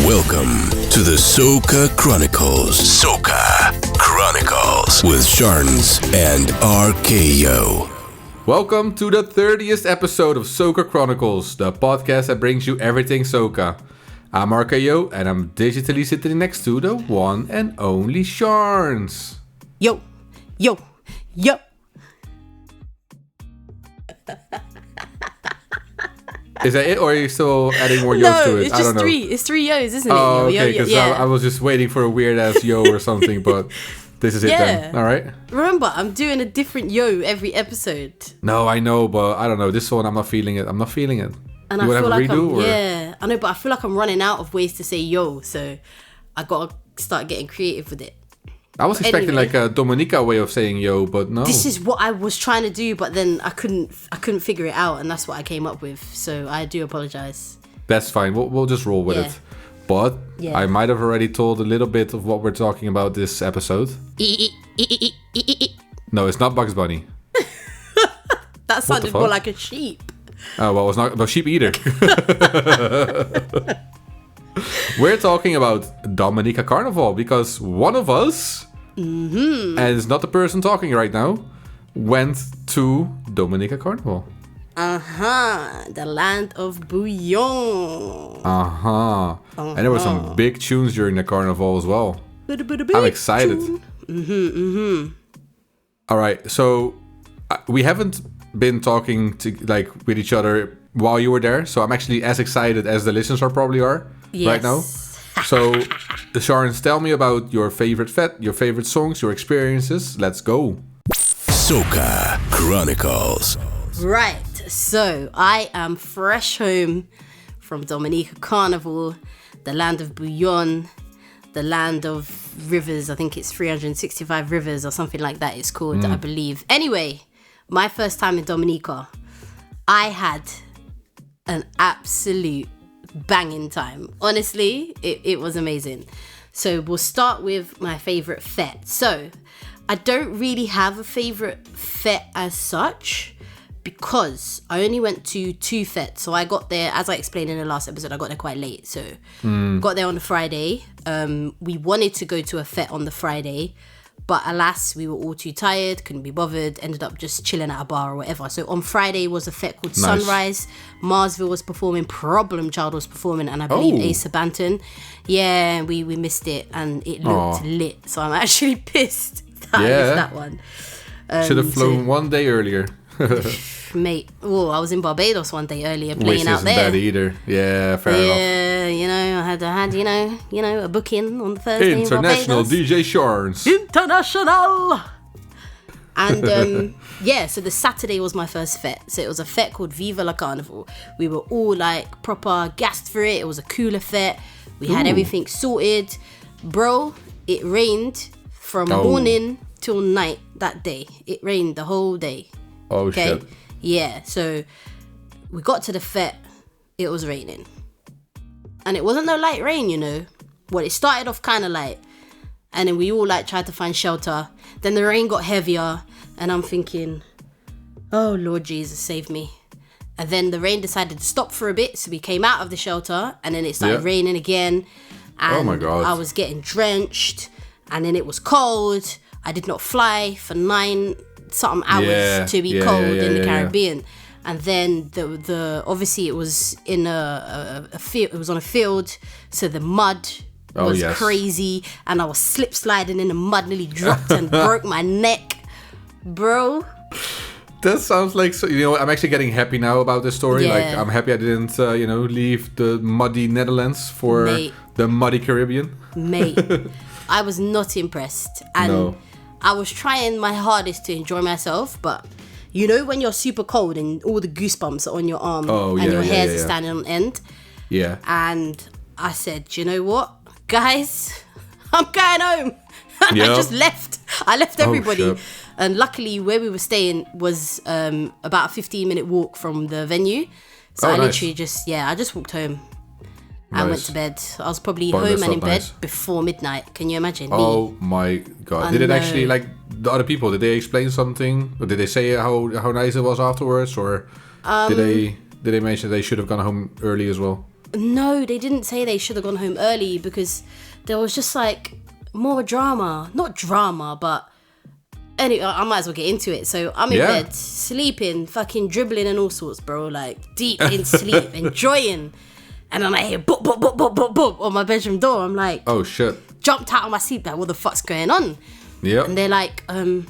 Welcome to the Soca Chronicles. Soca Chronicles with Sharnz and RKO. Welcome to the 30th episode of Soca Chronicles, the podcast that brings you everything Soca. I'm RKO and I'm digitally sitting next to the one and only Sharnz. Yo. Is that it, or are you still adding more yo's to it? It's just three. It's three yo's, isn't it? Oh, Yo, okay, because I was just waiting for a weird ass yo or something, but this is it then. All right. Remember, I'm doing a different yo every episode. No, I know, but I don't know. This one, I'm not feeling it. And you I feel want to redo? I know, but I feel like I'm running out of ways to say yo, so I gotta start getting creative with it. I was expecting like a Dominica way of saying yo, but no. This is what I was trying to do, but then I couldn't figure it out, and that's what I came up with. So I do apologize. That's fine. We'll just roll with it. But I might have already told a little bit of what we're talking about this episode. No, it's not Bugs Bunny. That sounded more like a sheep. Oh, well, it's not a sheep either. We're talking about Dominica Carnival because one of us, and it's not the person talking right now, went to Dominica Carnival. The land of Bouyon. And there were some big tunes during the carnival as well. I'm excited. All right, so we haven't been talking with each other while you were there, so I'm actually as excited as the listeners probably are right now. So, Sharnz, tell me about your favorite fete, your favorite songs, your experiences. Let's go. Soca Chronicles. Right, so I am fresh home from Dominica Carnival, the land of Bouyon, the land of rivers. I think it's 365 rivers or something like that it's called, I believe. Anyway, my first time in Dominica, I had an absolute banging time. Honestly, it was amazing. So we'll start with my favorite fete. So I don't really have a favorite fete as such because I only went to two fetes. So I got there, as I explained in the last episode, I got there quite late. So got there on the Friday. We wanted to go to a fete on the Friday, but alas, we were all too tired, couldn't be bothered, ended up just chilling at a bar or whatever. So on Friday was a fete called Sunrise. Marsville was performing, Problem Child was performing, and I believe Asa Banton. Yeah, we missed it, and it looked lit. So I'm actually pissed that I missed that one. Should have flown one day earlier. Mate, I was in Barbados one day earlier playing Which out isn't there. bad either. Yeah, fair enough. Yeah, I had a booking on the Thursday International in Barbados. DJ Sharnz. International! And so the Saturday was my first fete. So it was a fete called Viva la Carnival. We were all like proper gassed for it. It was a cooler fete. We had everything sorted. Bro, it rained from morning till night that day. It rained the whole day. Oh, shit. Yeah, so we got to the fete. It was raining. And it wasn't no light rain, Well, it started off kind of light. And then we all tried to find shelter. Then the rain got heavier. And I'm thinking, oh, Lord Jesus, save me. And then the rain decided to stop for a bit. So we came out of the shelter. And then it started raining again. And oh, my God. I was getting drenched. And then it was cold. I did not fly for 9-something hours to be cold in the Caribbean. And then the obviously it was in a field. It was on a field, so the mud was crazy, and I was slip sliding in the mud, nearly dropped and broke my neck, bro. That sounds like I'm actually getting happy now about this story. Yeah. Like I'm happy I didn't leave the muddy Netherlands for the muddy Caribbean. Mate, I was not impressed, and I was trying my hardest to enjoy myself, but. When you're super cold and all the goosebumps are on your arm and your hairs are standing on end. Yeah. And I said, you know what, guys, I'm going home. And I just left. I left everybody. And luckily where we were staying was about a 15-minute walk from the venue. So I literally just walked home. I went to bed. I was probably home and in bed before midnight. Can you imagine? Oh my God. Did it actually, the other people, did they explain something? Or did they say how nice it was afterwards? Or did they mention they should have gone home early as well? No, they didn't say they should have gone home early because there was just like more drama. Not drama, but anyway, I might as well get into it. So I'm in bed, sleeping, fucking dribbling and all sorts, bro. Like deep in sleep, enjoying. And then I hear boop, boop, boop, boop, boop, boop on my bedroom door. I'm like, oh shit. Jumped out of my sleep, like, what the fuck's going on? Yeah. And they're like, one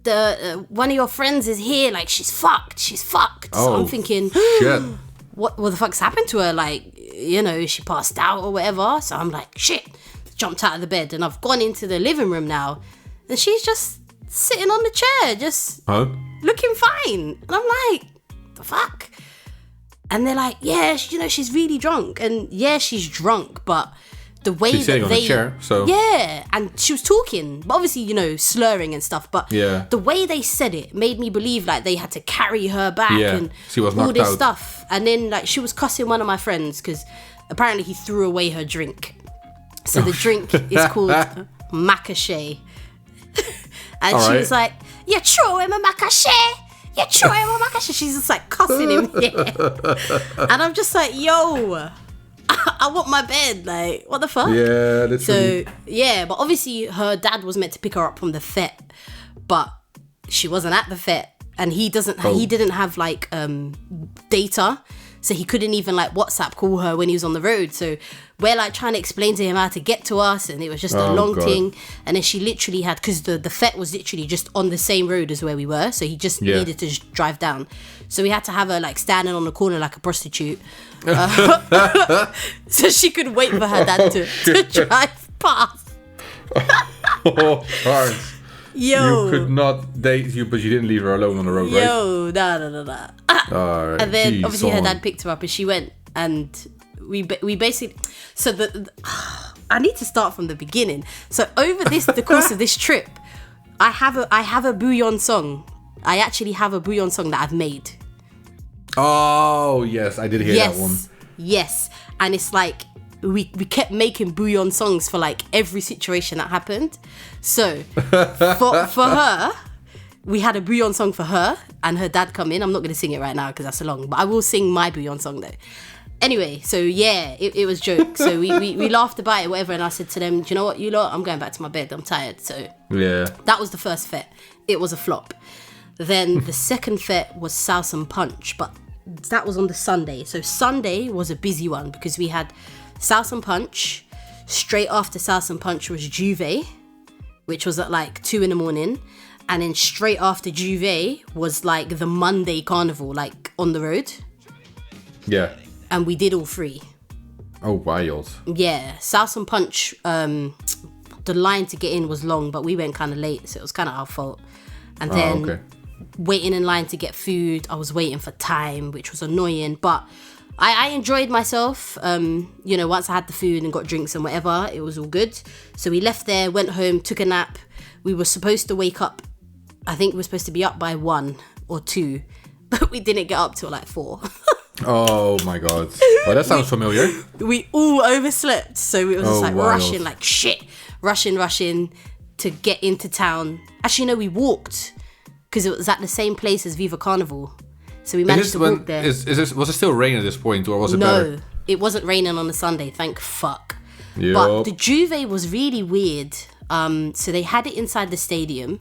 of your friends is here, like she's fucked. So I'm thinking, shit. What the fuck's happened to her? Like, you know, she passed out or whatever. So I'm like, shit. Jumped out of the bed and I've gone into the living room now. And she's just sitting on the chair, just looking fine. And I'm like, the fuck? And they're like, yeah, you know, she's really drunk. And yeah, she's drunk, but the way she's sitting on the chair, so yeah, and she was talking, but obviously, you know, slurring and stuff. But the way they said it made me believe like they had to carry her back and she was all this out. stuff. And then like she was cussing one of my friends because apparently he threw away her drink. So the drink is called Macaché. And all she was like, "You throw him a Macaché. You throw him a Macaché." She's just like cussing him. And I'm just like, yo. I want my bed, like, what the fuck? Yeah, literally. So, yeah, but obviously her dad was meant to pick her up from the vet, but she wasn't at the vet, and he didn't have, like, data, so he couldn't even, like, WhatsApp call her when he was on the road, so we're, like, trying to explain to him how to get to us, and it was just a long thing, and then she literally had, because the vet was literally just on the same road as where we were, so he just needed to just drive down, so we had to have her, like, standing on the corner like a prostitute, so she could wait for her dad to drive past. Sharnz. Yo. You could not date you, but you didn't leave her alone on the road, right? Yo, nah. Alright. And then obviously her dad picked her up and she went, and we basically, so I need to start from the beginning. So over the course of this trip, I have a Bouyon song. I actually have a Bouyon song that I've made. Oh yes, I did hear that one. Yes, and it's like we kept making Bouyon songs for like every situation that happened. So for her, we had a Bouyon song for her and her dad come in. I'm not going to sing it right now because that's so long, but I will sing my Bouyon song though. Anyway, so yeah, it was joke. So we laughed about it, whatever, and I said to them, do you know what, you lot, I'm going back to my bed. I'm tired. So yeah, that was the first fet. It was a flop. Then the second fet was Sauce and Punch, but that was on the Sunday. So Sunday was a busy one because we had Sauce and Punch. Straight after Sauce and Punch was Juve, which was at like 2 a.m. And then straight after Juve was like the Monday Carnival, like on the road. Yeah. And we did all three. Oh, wild. Yeah. Sauce and Punch, the line to get in was long, but we went kind of late, so it was kind of our fault. And then waiting in line to get food, I was waiting for time, which was annoying, but I enjoyed myself. Once I had the food and got drinks and whatever, it was all good. So we left there, went home, took a nap. We were supposed to wake up, I think we were supposed to be up by 1 or 2, but we didn't get up till like 4. Oh my god. Well, that sounds familiar. We all overslept, so it was just like wild. rushing like shit. Rushing to get into town. Actually, no, we walked because it was at the same place as Viva Carnival. So we managed to walk there. Was it still rain at this point, or was it better? No, it wasn't raining on a Sunday, thank fuck. Yep. But the Juve was really weird. So they had it inside the stadium.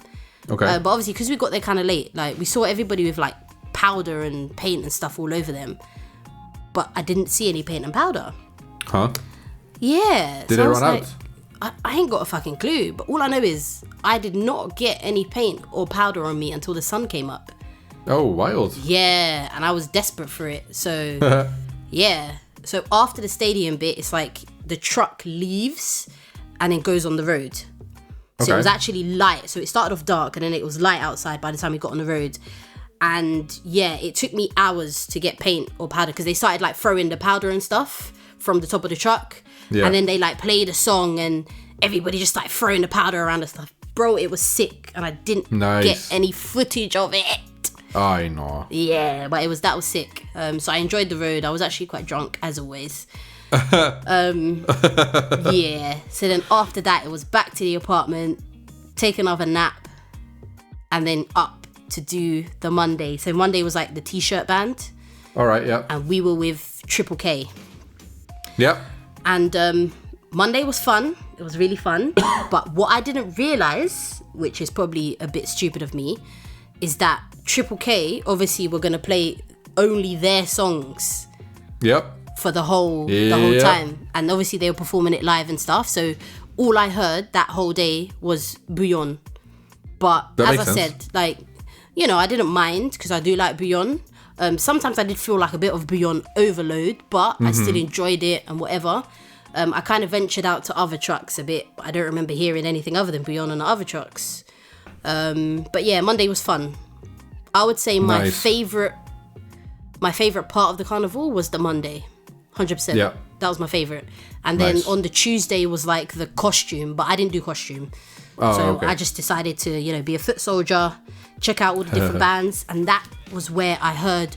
Okay. But obviously, because we got there kind of late, like we saw everybody with like powder and paint and stuff all over them. But I didn't see any paint and powder. Huh? Yeah. Did they run out? I ain't got a fucking clue. But all I know is I did not get any paint or powder on me until the sun came up. Oh, wild. Yeah, and I was desperate for it. So, yeah. So after the stadium bit, it's like the truck leaves and then goes on the road. So it was actually light. So it started off dark and then it was light outside by the time we got on the road. And yeah, it took me hours to get paint or powder because they started like throwing the powder and stuff from the top of the truck. Yeah. And then they like played a song and everybody just like throwing the powder around and stuff. Bro, it was sick and I didn't get any footage of it. I know. Yeah, but that was sick. So I enjoyed the road. I was actually quite drunk as always. Yeah. So then after that, it was back to the apartment, take another nap, and then up to do the Monday. So Monday was like the t-shirt band. All right, yeah. And we were with Triple K. Yep. And Monday was fun. It was really fun. But what I didn't realise, which is probably a bit stupid of me, is that Triple K, obviously, were going to play only their songs. Yep. For the whole time. And obviously they were performing it live and stuff. So all I heard that whole day was Bouyon. But as I said, like, you know, I didn't mind because I do like Bouyon. Sometimes I did feel like a bit of Bouyon overload, but I still enjoyed it and whatever. I kind of ventured out to other trucks a bit. I don't remember hearing anything other than Bouyon on the other trucks. But yeah, Monday was fun. I would say my favourite part of the carnival was the Monday. 100%. Yeah. That was my favourite. And then on the Tuesday was like the costume, but I didn't do costume. I just decided to, you know, be a foot soldier, check out all the different bands. And that was where I heard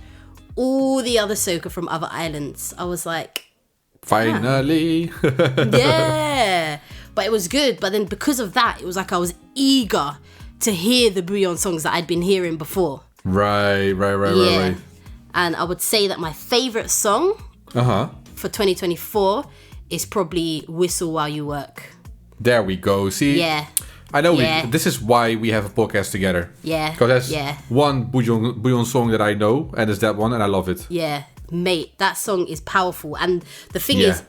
all the other soca from other islands. I was like... Finally! Yeah! But it was good. But then because of that, it was like I was eager to hear the Bouyon songs that I'd been hearing before. Right. And I would say that my favourite song for 2024 is probably Whistle While You Work. There we go. See? Yeah. I know this is why we have a podcast together. Yeah. Because there's one Bouyon song that I know, and it's that one, and I love it. Yeah. Mate, that song is powerful. And the thing is,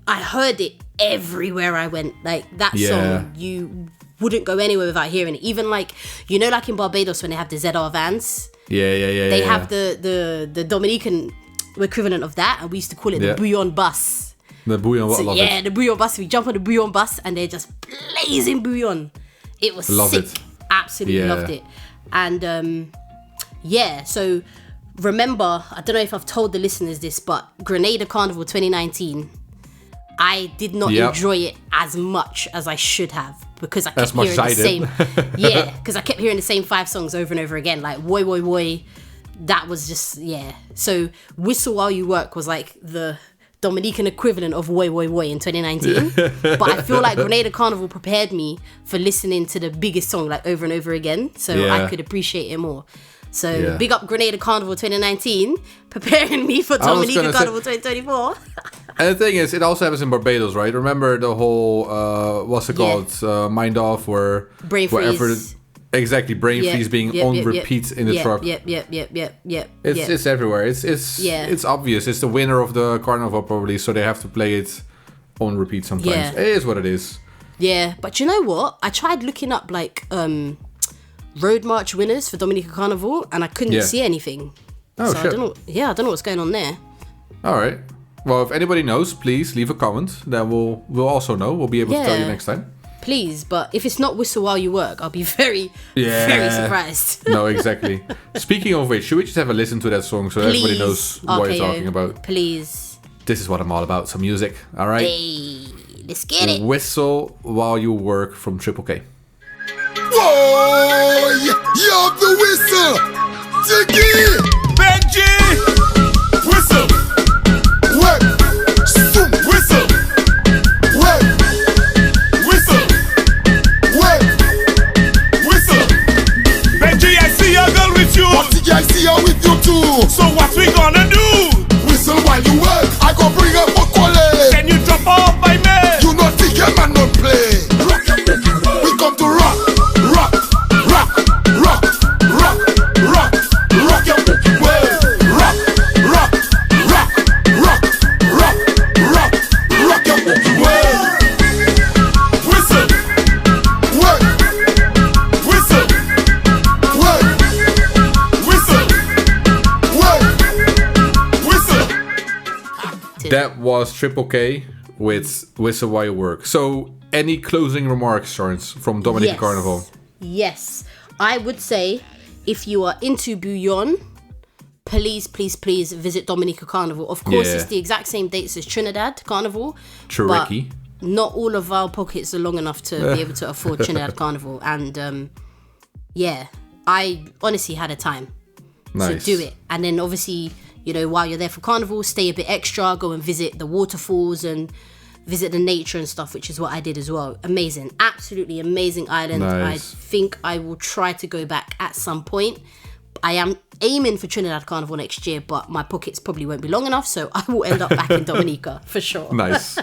I heard it everywhere I went. Like, that song, you wouldn't go anywhere without hearing it. Even like, you know, like in Barbados when they have the ZR vans. They have the Dominican equivalent of that, and we used to call it the Bouyon bus. The Bouyon, I love it. The Bouyon bus. We jump on the Bouyon bus, and they're just blazing Bouyon. It was sick. Absolutely loved it. And so remember, I don't know if I've told the listeners this, but Grenada Carnival 2019, I did not enjoy it as much as I should have because I kept hearing the same. Because I kept hearing the same 5 songs over and over again, like Woy Woy Woy. That was just So Whistle While You Work was like the Dominican equivalent of Woy Woy Woy in 2019. But I feel like Grenada Carnival prepared me for listening to the biggest song like over and over again, so I could appreciate it more. So big up Grenada Carnival 2019, preparing me for Dominica Carnival 2024. And the thing is, it also happens in Barbados, right? Remember the whole, what's it called? Mind Off, or Brain Freeze. Exactly, Brain Freeze being on repeat in the truck. It's everywhere. It's obvious. It's the winner of the carnival probably, so they have to play it on repeat sometimes. Yeah. It is what it is. Yeah, but you know what? I tried looking up like road march winners for Dominica Carnival, and I couldn't see anything. Oh, so shit. I don't know what's going on there. All right. Well, if anybody knows, please leave a comment. Then we'll also know. We'll be able to tell you next time. Please, but if it's not Whistle While You Work, I'll be very, very surprised. No, exactly. Speaking of which, should we just have a listen to that song so everybody knows what you're talking about? Please. This is what I'm all about, some music, all right? Hey, let's get it. Whistle While You Work from Triple K. Boy, you have the whistle. Jiggy. Benji. Whistle. Work. Zoom. Whistle. Work. Whistle. Work. Whistle. Benji, I see a girl with you. What I see her with you too. So what we gonna do? Whistle while you work. I go bring her for quality. Can you drop off by me? You not think a man not play. We come to rock. Rock, rock, rock, rock, rock, rock your world. Rock, rock, rock, rock, rock, rock, rock your world. Whistle, work, whistle, work, whistle, work, whistle. That was Triple K with Whistle While You Work. So, any closing remarks, Sharnz, from Dominica Carnival? Yes, I would say if you are into Bouyon, please visit Dominica Carnival. Of course, it's the exact same dates as Trinidad Carnival. Tricky. But not all of our pockets are long enough to be able to afford Trinidad Carnival. And I honestly had a time to do it. And then obviously, you know, while you're there for Carnival, stay a bit extra, go and visit the waterfalls and visit the nature and stuff, which is what I did as well. Amazing. Absolutely amazing island. I think I will try to go back at some point. I am aiming for Trinidad Carnival next year, but my pockets probably won't be long enough, so I will end up back in Dominica for sure. Nice.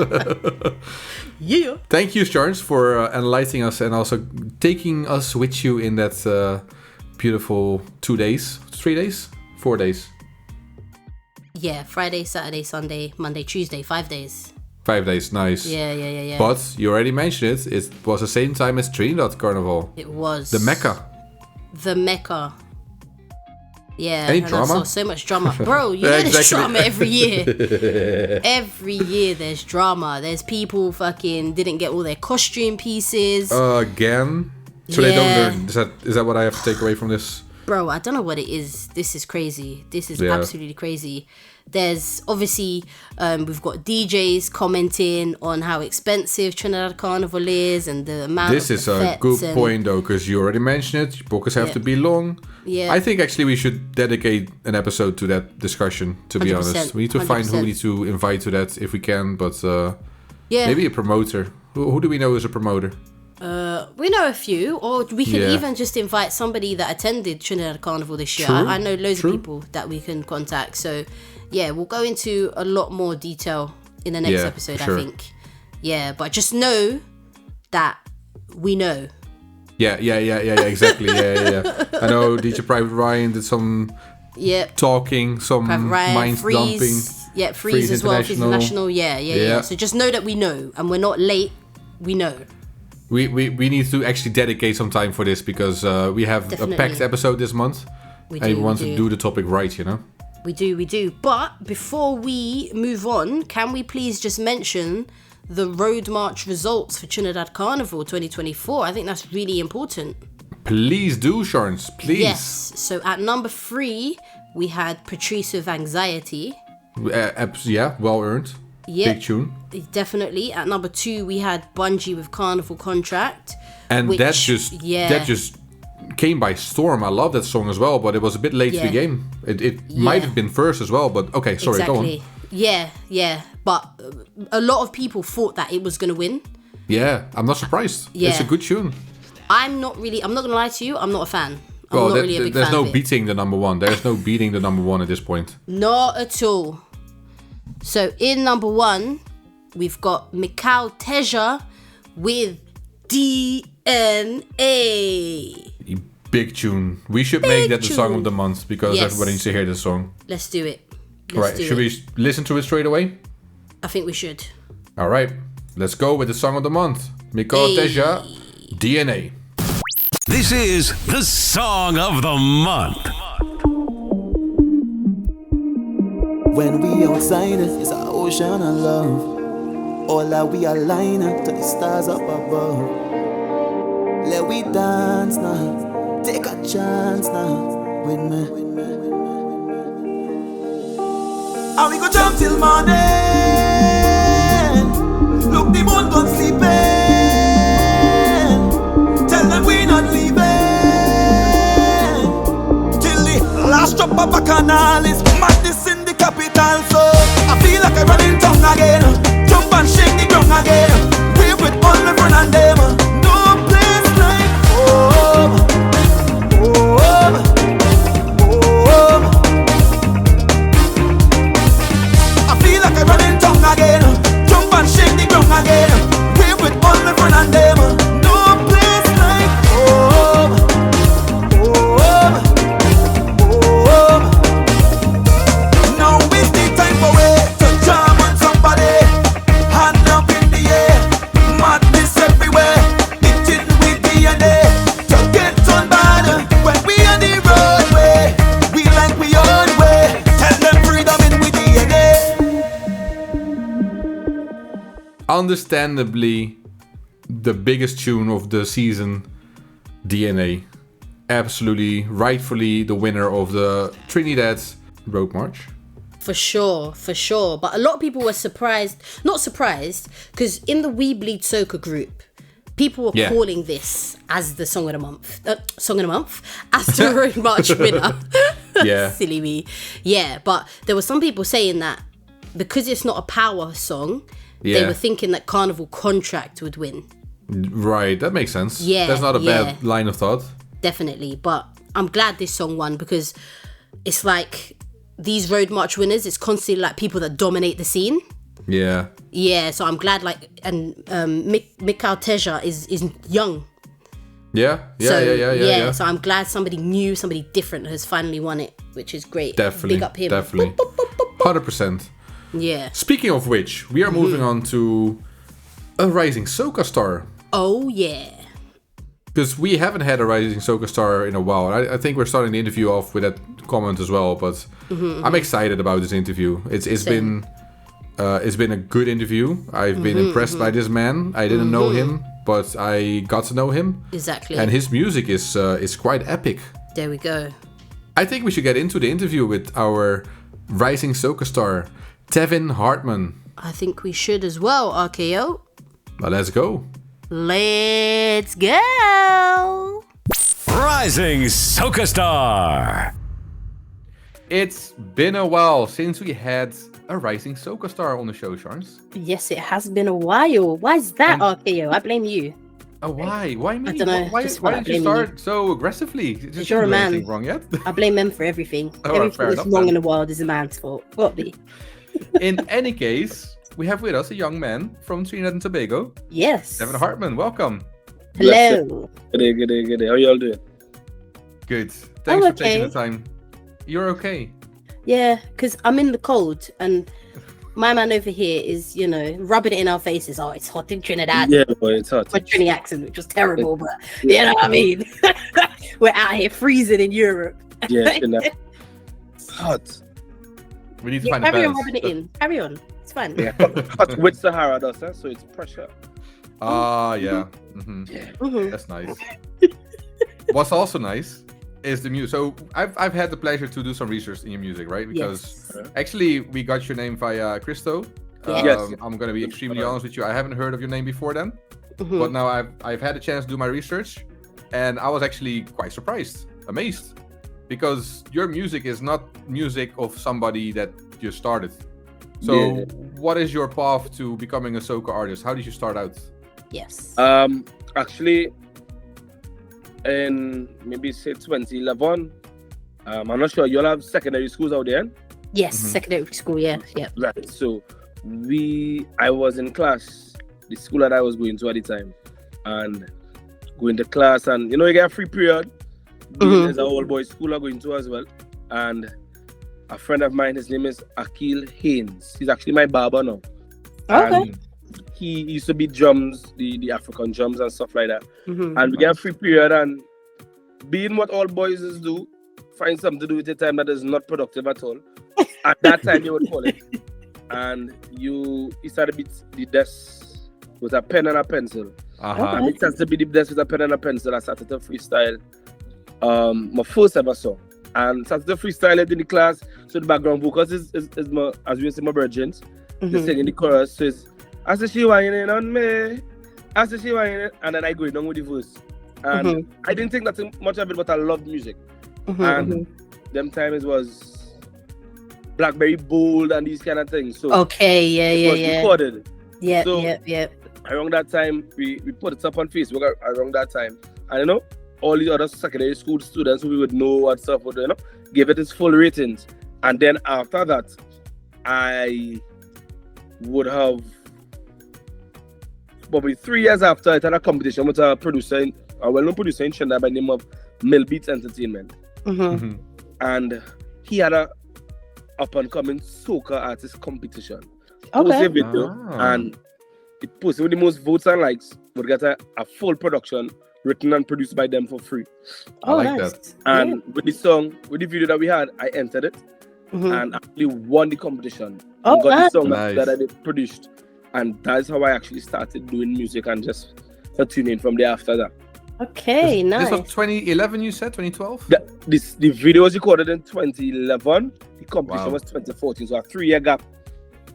Yeah. Thank you, Sharnz, for enlightening us and also taking us with you in that beautiful 2 days, 3 days, 4 days. Yeah, Friday, Saturday, Sunday, Monday, Tuesday, 5 days. 5 days, nice. Yeah. But you already mentioned it. It was the same time as Trinidad Carnival. It was. The Mecca. The Mecca. Yeah. Any and drama? I saw so much drama. Bro, you know there's drama every year. Every year there's drama. There's people fucking didn't get all their costume pieces. Again? So they don't learn. Is that what I have to take away from this? Bro, I don't know what it is. This is crazy. This is absolutely crazy. There's obviously, we've got DJs commenting on how expensive Trinidad Carnival is and the amount This of is a good point though, because you already mentioned it. Bookers have to be long. Yeah. I think actually we should dedicate an episode to that discussion, to be honest. We need to find who we need to invite to that if we can, but maybe a promoter. Who do we know is a promoter? We know a few, or we can even just invite somebody that attended Trinidad Carnival this year. True. I know loads of people that we can contact. So, yeah, we'll go into a lot more detail in the next episode, I think. Yeah, but just know that we know. Yeah, exactly. Yeah. I know DJ Private Ryan did some talking, some mind dumping. Yeah, Freeze as well, Freeze International. Yeah. So just know that we know, and we're not late. We know. We need to actually dedicate some time for this because we have a packed episode this month. We want to do the topic right, you know? We do. But before we move on, can we please just mention the Road March results for Trinidad Carnival 2024? I think that's really important. Please do, Sharnz. Please. Yes. So at number 3, we had Patrice with Anxiety. Well earned. Yep, big tune. Definitely. At number 2, we had Bungie with Carnival Contract. And that just came by storm. I love that song as well, but it was a bit late to the game. It might have been first as well, but okay, sorry, go on. Yeah. But a lot of people thought that it was going to win. Yeah, I'm not surprised. Yeah. It's a good tune. I'm not going to lie to you, I'm not a fan. There's no beating the number 1. There's no beating the number 1 at this point. Not at all. So in number 1, we've got Mikau Teja with DNA. Big tune. We should make that the song of the month because everybody needs to hear this song. Let's do it. Should we listen to it straight away? I think we should. All right. Let's go with the song of the month. Mikau Teja, DNA. This is the song of the month. When we outside, it's an ocean of love. All that we align to the stars up above. Let we dance now, take a chance now with me. And we go jump till morning. Look, the moon gone sleeping. Tell them we not leaving till the last drop of a canal is madness in the capital. So I feel like I'm running tongue again. Jump and shake the ground again. Wave with all my friends and them. No place like home. I feel like I'm running tongue again. Jump and shake the ground again. Wave with all my friends and them. No place like home. Now is the time for it to jam on somebody. Hand up in the air. Madness everywhere. Eating with DNA. To get on bad when we on the roadway. We like we own way. Tell them freedom in with DNA. Understandably, the biggest tune of the season, DNA. Absolutely, rightfully the winner of the Trinidad Road March. For sure. But a lot of people were not surprised, because in the We Bleed Soca group, people were calling this as the Song of the Month. As the Road March winner. Yeah. Silly me. Yeah, but there were some people saying that because it's not a power song, they were thinking that Carnival Contract would win. Right, that makes sense. Yeah. That's not a bad line of thought. Definitely, but I'm glad this song won, because it's like these Road March winners, it's constantly like people that dominate the scene. Yeah. Yeah, so I'm glad, like, and Mikhail Teja is young. Yeah. So I'm glad somebody new, somebody different has finally won it, which is great. Definitely. Big up him. Definitely. Boop, boop, boop, boop, boop. 100%. Yeah. Speaking of which, we are moving on to a Rising Soca Star. Oh, yeah. Because we haven't had a Rising Soca Star in a while. I think we're starting the interview off with that comment as well. But I'm excited about this interview. It's been a good interview. I've been impressed by this man. I didn't know him, but I got to know him. Exactly. And his music is quite epic. There we go. I think we should get into the interview with our Rising Soca Star, Tevin Hartman. I think we should as well, RKO. Well, let's go. Let's go. Rising Soca Star. It's been a while since we had a Rising Soca Star on the show, Sharnz. Yes, it has been a while. Why is that, RKO? I blame you. Why? Why me? I don't know. Why did you start so aggressively? Just you're a man. Anything wrong yet? I blame men for everything. Fair Everything that's enough, wrong then. in the world is a man's fault. Probably. In any case, we have with us a young man from Trinidad and Tobago, Yes. Tevin Hartman. Welcome. Hello. Good day. How y'all doing? Good. Thanks for taking okay. the time. You're okay. Yeah, because I'm in the cold and my man over here is, rubbing it in our faces. Oh, it's hot in Trinidad. Yeah, boy, it's hot. My Trini accent, which was terrible, but you know what I mean? We're out here freezing in Europe. Yeah, it's hot. We need to Yeah, find a carry on balance. rubbing it in. Carry on. It's fine. Yeah, hot with Sahara dust, huh? So it's pressure. Ah, yeah. Mm-hmm. Mhm. That's nice. What's also nice is the music. So I've had the pleasure to do some research in your music, right? Because actually we got your name via Christo. Yes. I'm gonna be extremely honest with you. I haven't heard of your name before then, Mhm. but now I've had a chance to do my research, and I was actually quite surprised, amazed, because your music is not music of somebody that just started. So Yeah. what is your path to becoming a soca artist? How did you start out? Yes. Actually, in maybe say 2011, I'm not sure. You'll have secondary schools out there, Yes, secondary school, yeah. right? So I was in class, the school that I was going to at the time, and going to class, and you get a free period. There's an old boys school I'm going to as well, and a friend of mine, his name is Akil Haynes. He's actually my barber now. Okay. And he used to beat drums, the African drums and stuff like that. Mhm. And we get a free period, and being what all boys do, find something to do with your time that is not productive at all. At that time, you would call it. And he started beat the desk with a pen and a pencil. Uh-huh. And it started to beat the desk with a pen and a pencil. I started to freestyle my first ever song. And started to freestyle it in the class. So the background vocals is my, as we say, my virgins. They sing in the chorus. So it's, I say she whining on me. I say she whining. And then I go down with the verse. And I didn't think that much of it, but I loved music. And them times was Blackberry Bold and these kind of things. So Okay, it was yeah. recorded. Yeah, So- yeah. Around that time, we put it up on Facebook around that time. And all the other secondary school students who we would know and stuff would, give it its full ratings. And then after that, I would have probably 3 years after I had a competition with a producer, a well-known producer in Trinidad by the name of Mill Beats Entertainment. Mhm. And he had a up-and-coming soca artist competition. Okay. Posted a video, Ah. and it posted with the most votes and likes would get a full production written and produced by them for free. Oh, like nice. that. And with the video that we had, I entered it Mhm. and actually won the competition. Oh, and got nice. the song Nice. that I did produced. And that's how I actually started doing music and just continuing from there after that. Okay, nice. This was 2011, you said? 2012? The video was recorded in 2011. The competition Wow. was 2014, so a 3-year gap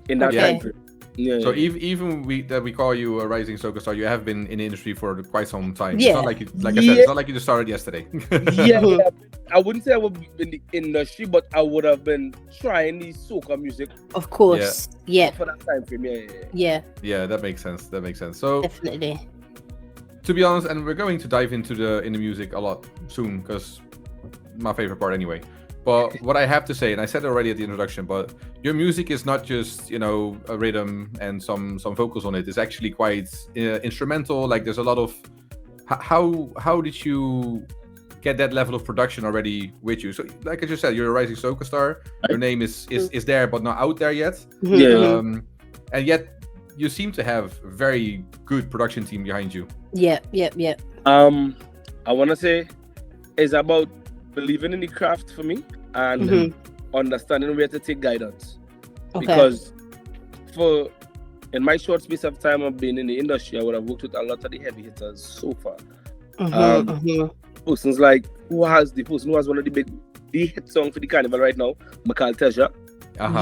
in that Okay. time frame. Yeah. So even we call you a Rising Soca Star, you have been in the industry for quite some time. Yeah. It's not like I said, it's not like you just started yesterday. yeah, I wouldn't say I would be in the industry, but I would have been trying the soca music Of course. Yeah, for that time frame. Yeah. yeah, Yeah, that makes sense. So definitely. to be honest, and we're going to dive into the music a lot soon, because my favorite part anyway. But what I have to say, and I said it already at the introduction, but your music is not just, you know, a rhythm and some vocals on it. It's actually quite instrumental. Like there's a lot of how did you get that level of production already with you? So like I just said, you're a rising soca star. Your name is there but not out there yet. And yet you seem to have a very good production team behind you. Yeah. I want to say it's about believing in the craft for me and understanding where to take guidance. Okay. Because in my short space of time of being in the industry, I would have worked with a lot of the heavy hitters so far. Persons like who has one of the hit song for the carnival right now, Michael Teja.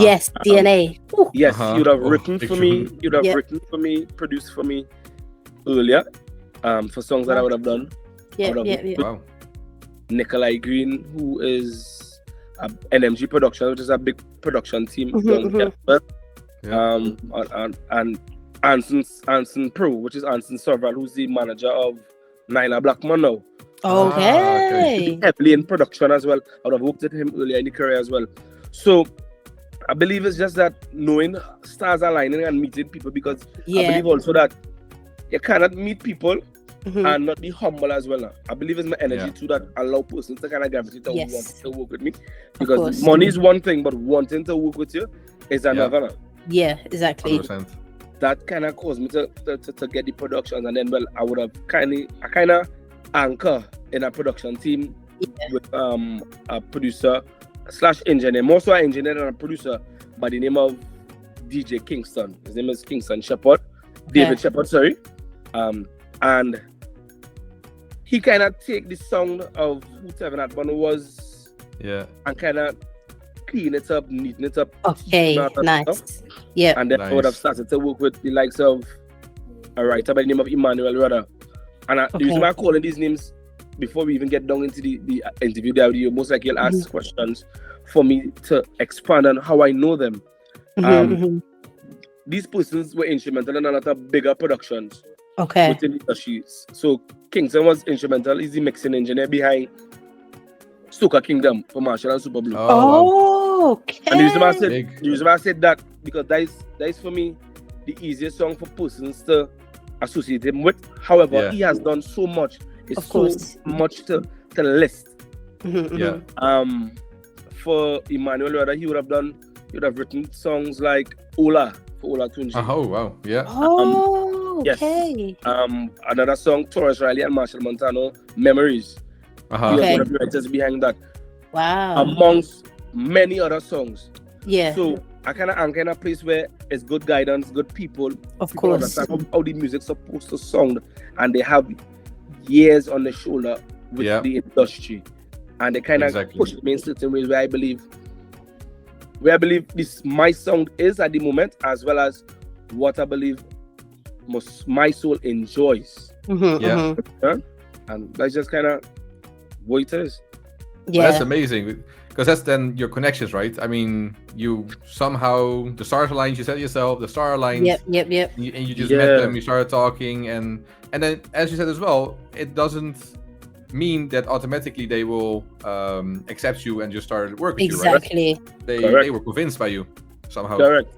Yes, DNA. Yes, you'd have written for me. You'd have written for me, produced for me earlier. For songs that I would have done. Wow. Nikolai Green, who is NMG Production, which is a big production team. And Anson Pro, which is Anson Serval, who's the manager of Nyla Blackman now. Okay. Heavily in production as well. I would have worked with him earlier in the career as well. So I believe it's just that knowing stars aligning and meeting people, because I believe also that you cannot meet people and not be humble as well. I believe it's my energy too that allow persons to kind of gravitate to want to work with me. Because money is one thing, but wanting to work with you is another. Yeah, exactly. 100%. That kind of caused me to get the productions, and then I would have kind of anchor in a production team with a producer / engineer, more so an engineer than a producer, by the name of DJ Kingston. His name is Kingston Shepard, David Shepard, sorry. And he kind of take the sound of who Tevin Hartman was, and kind of clean it up, neaten it up. Okay, nice. Yeah. And then I would have started to work with the likes of a writer by the name of Emmanuel Rudder. And the reason why I'm calling these names before we even get down into the interview, there, you most likely you'll ask questions for me to expand on how I know them. These persons were instrumental in a lot of bigger productions within the industry. So Kingston was instrumental. He's the mixing engineer behind Soca Kingdom for Marshall and Super Blue. Okay. And the reason why I said that, because that is for me the easiest song for persons to associate him with. However, he has done so much. It's so much to list. For Emmanuel Rudder, he would have written songs like Ola for Ola Tunji. Oh wow, yeah. Okay. Another song, Torres Riley and Marshall Montano, Memories. He was one of the writers behind that. Wow. Amongst many other songs. Yeah. So I kind of anchor in a place where it's good guidance, good people. Of course. Understand how the music's supposed to sound, and they have years on the shoulder with the industry, and they kind of push me in certain ways where I believe this my sound is at the moment, as well as what I believe my soul enjoys. And that's just kind of what it is. Yeah, well, that's amazing, because that's then your connections, right? I mean, you somehow the stars aligned. You said yourself, the star aligned. Yep. And you just met them. You started talking, and then, as you said as well, it doesn't mean that automatically they will accept you and just start working with you, right? They were convinced by you somehow. Correct.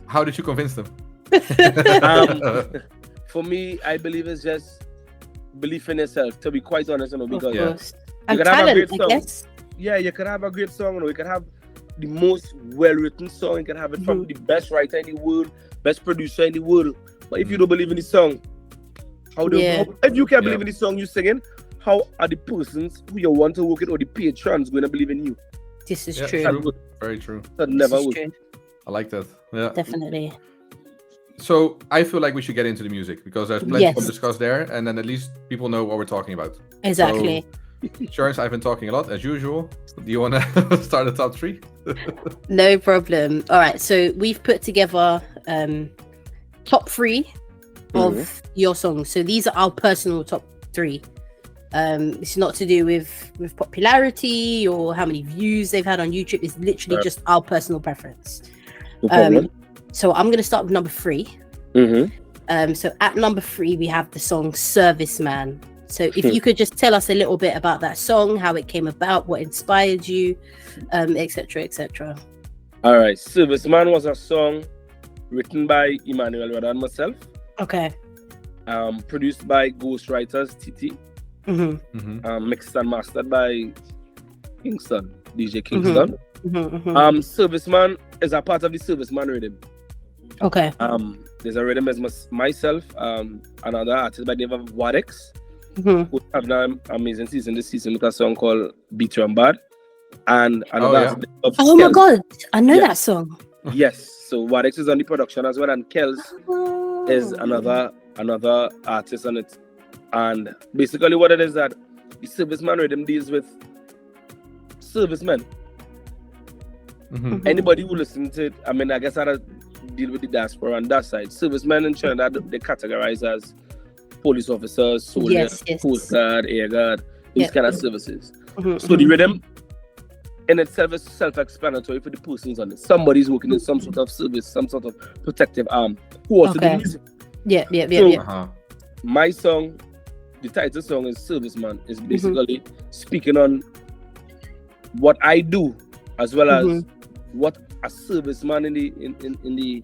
How did you convince them? For me, I believe it's just belief in yourself, to be quite honest, because you can have a great song. You can have a great song, you can have the most well-written song, you can have it from the best writer in the world, best producer in the world. But if you don't believe in the song, if you can't believe in the song you're singing, how are the persons who you want to work with or the patrons going to believe in you? This is true. Very true. That never would. I like that. Yeah, definitely. So I feel like we should get into the music, because there's plenty to discuss there, and then at least people know what we're talking about. Exactly. So, Sharnz, I've been talking a lot as usual. Do you want to start the top 3? No problem. All right. So we've put together top 3 of your songs. So these are our personal top 3. It's not to do with popularity or how many views they've had on YouTube. It's literally just our personal preference. No problem. So I'm going to start with number 3. So at number 3, we have the song Serviceman. So if you could just tell us a little bit about that song, how it came about, what inspired you, etc., etc. All right, Serviceman was a song written by Emmanuel Rada and myself. Okay. Produced by ghostwriters Titi. Mixed and mastered by Kingston, DJ Kingston. Serviceman is a part of the Serviceman rhythm. Okay. There's a rhythm as myself, another artist by the name of Wadex, who have done an amazing season this season with a song called Beat You and Bad. And another oh my god, I know that song. Yes. So Wadex is on the production as well, and Kels is another artist on it. And basically what it is that the Serviceman rhythm deals with servicemen. Anybody who listens to it, I mean, I guess I deal with the diaspora on that side. Servicemen in Trinidad, they categorize as police officers, soldiers, coast guard, air guard, these kind of services. So the rhythm in itself is self-explanatory for the persons on it. Somebody's working in some sort of service, some sort of protective arm, who also do music. My song, the title song is Serviceman, is basically speaking on what I do, as well as what a serviceman in the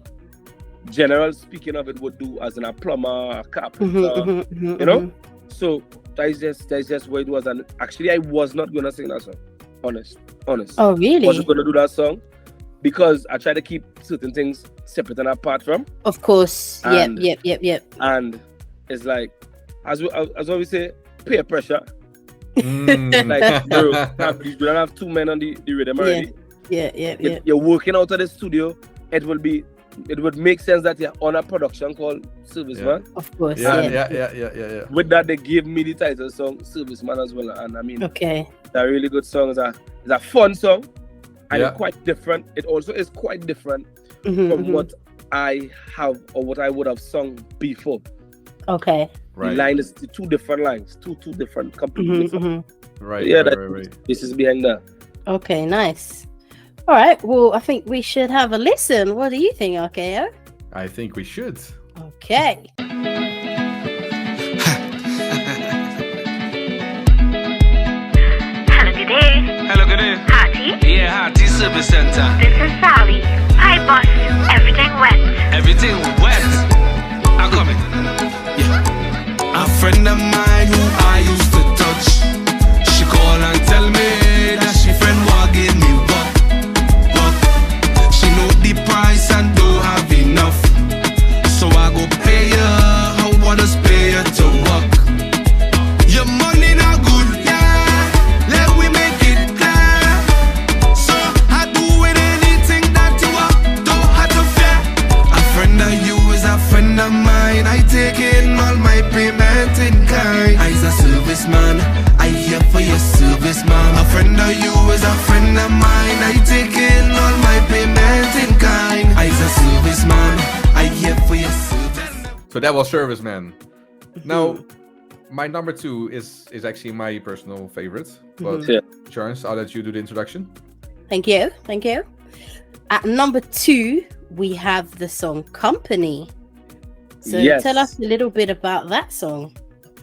general speaking of it would do, as in a plumber, a carpenter, you know. So that's just what it was. And actually, I was not gonna sing that song. Honest. Oh, really? I wasn't gonna do that song because I try to keep certain things separate and apart from. Of course. And, Yep. And it's like, as we say, peer pressure. Like, bro, you don't have two men on the rhythm already. Yeah. You're working out of the studio. It would make sense that you're on a production called Serviceman. Of course. Yeah. With that, they gave me the title song Serviceman as well. And I mean, okay, it's a really good song. It's a fun song, and it's quite different. It also is quite different from what I have or what I would have sung before. Okay. Right. The line is two different lines, two different, completely different. Right. Yeah, right. This is behind that. Okay, nice. All right. Well, I think we should have a listen. What do you think, RKO? I think we should. Okay. Hello, good day. Hearty? Yeah, Hearty Service Center. This is Sally. Hi, boss. Everything wet. Everything wet. I'm coming. Yeah. A friend of mine who I used to touch, she call and tell me that she friend will give me work. She know the price and don't have enough, so I go pay her. I wanna pay her to work. Your money not good, yeah. Let we make it clear. So I do with anything that you want. Don't have to fear. A friend of you is a friend of mine. I take in all my payment in kind. I's a serviceman. I here for your service, man. A friend of you is a friend of mine. I take in all my payment in kind. I's a serviceman. I here for your service. So that was Serviceman. Now, my number 2 is actually my personal favorite. But Sharnz, I'll let you do the introduction. Thank you. At number 2, we have the song Company. So tell us a little bit about that song.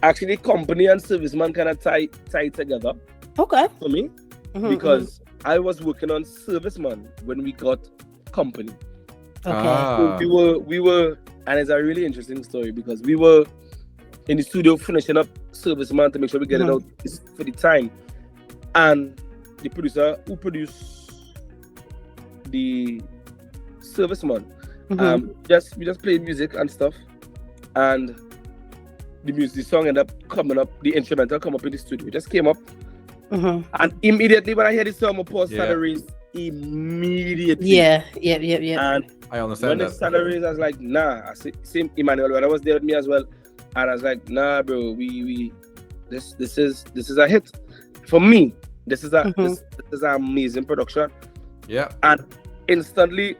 Actually, Company and Serviceman kind of tie together. Okay. For me, because I was working on Serviceman when we got Company. Okay. So we were, and it's a really interesting story because we were in the studio finishing up Serviceman to make sure we get it out for the time, and the producer who produced the Serviceman, we just played music and stuff, and the song ended up coming up, the instrumental come up in the studio. It just came up, and immediately when I heard the song, my pulse started raised immediately. Yeah. And I understand when that. the started raised, I was like, nah. I see, same Emmanuel, when I was there with me as well, and I was like, nah, bro, we this is a hit for me. This is an amazing production. Yeah. And instantly,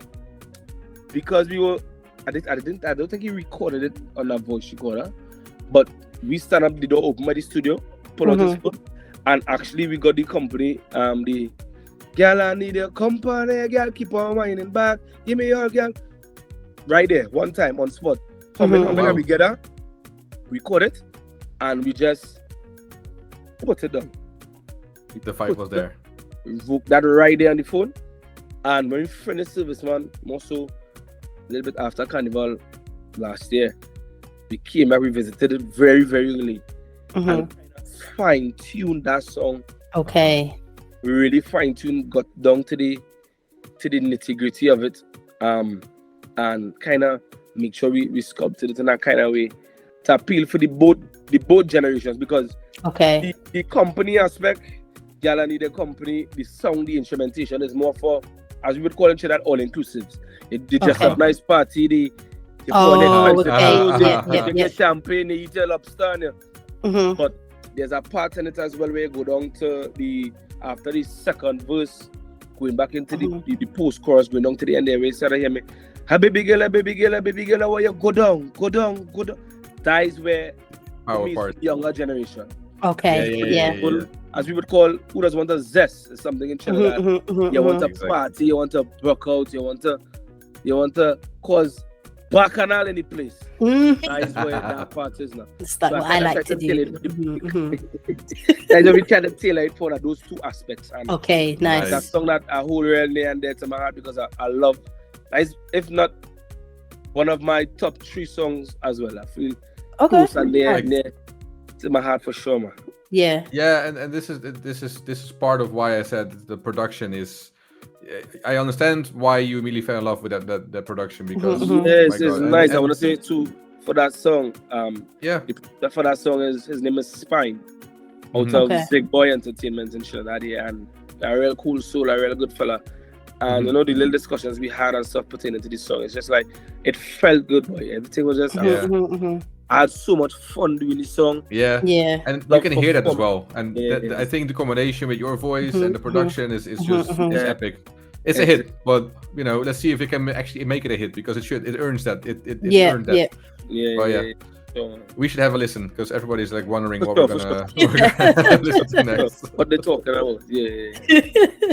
because we were, I don't think he recorded it on a voice recorder, but we stand up, the door open by the studio, pull out his phone, and actually we got the company, the girl, I need your company, girl, keep on whining back, give me your girl, right there, one time on spot, how many together, record it, and we just put it down. The fight was there. Invoke that right there on the phone. And when we finished service, man, more so a little bit after Carnival last year, we came back, we visited it very, very early. And fine-tuned that song. Okay. We really fine-tuned, got down to the nitty-gritty of it. And kind of make sure we sculpted it in that kind of way to appeal for the both generations, because the company aspect, y'all need a company, the sound, the instrumentation is more for, as we would call it, that all-inclusive. They just have nice party, they get champagne, they eat a lobster. But there's a part in it as well where you go down to after the second verse, going back into the post-chorus, going down to the end there, where you start to hear me, "Hey, baby girl, where you go down. That is where the younger generation. Okay. As we would call, who does want a zest? Is something in Trinidad. You want to party, you want to broke out, you want to cause bacchanal in the place. That is where that part is now. That's what I like to do. That's what we try to tailor it for those two aspects. And nice. That song that I hold real near and dear to my heart, because I love, if not one of my top 3 songs as well. I feel close and near to my heart for sure, man. Yeah, and this is part of why I said the production is. I understand why you immediately fell in love with that production, because yes, it's nice. I want to say too for that song. For that song, his name is Spine, out of Big Boy Entertainment in Trinidad, and a real cool soul, a real good fella. And you know, the little discussions we had and stuff pertaining to this song, it's just like it felt good, boy. Everything was just I had so much fun doing this song. Yeah. And you can hear that as well. And I think the combination with your voice and the production is just epic. It's a hit, but you know, let's see if it can actually make it a hit, because it earns that. It earned that. We should have a listen, because everybody's like wondering what we're gonna listen to next. What they're talking about.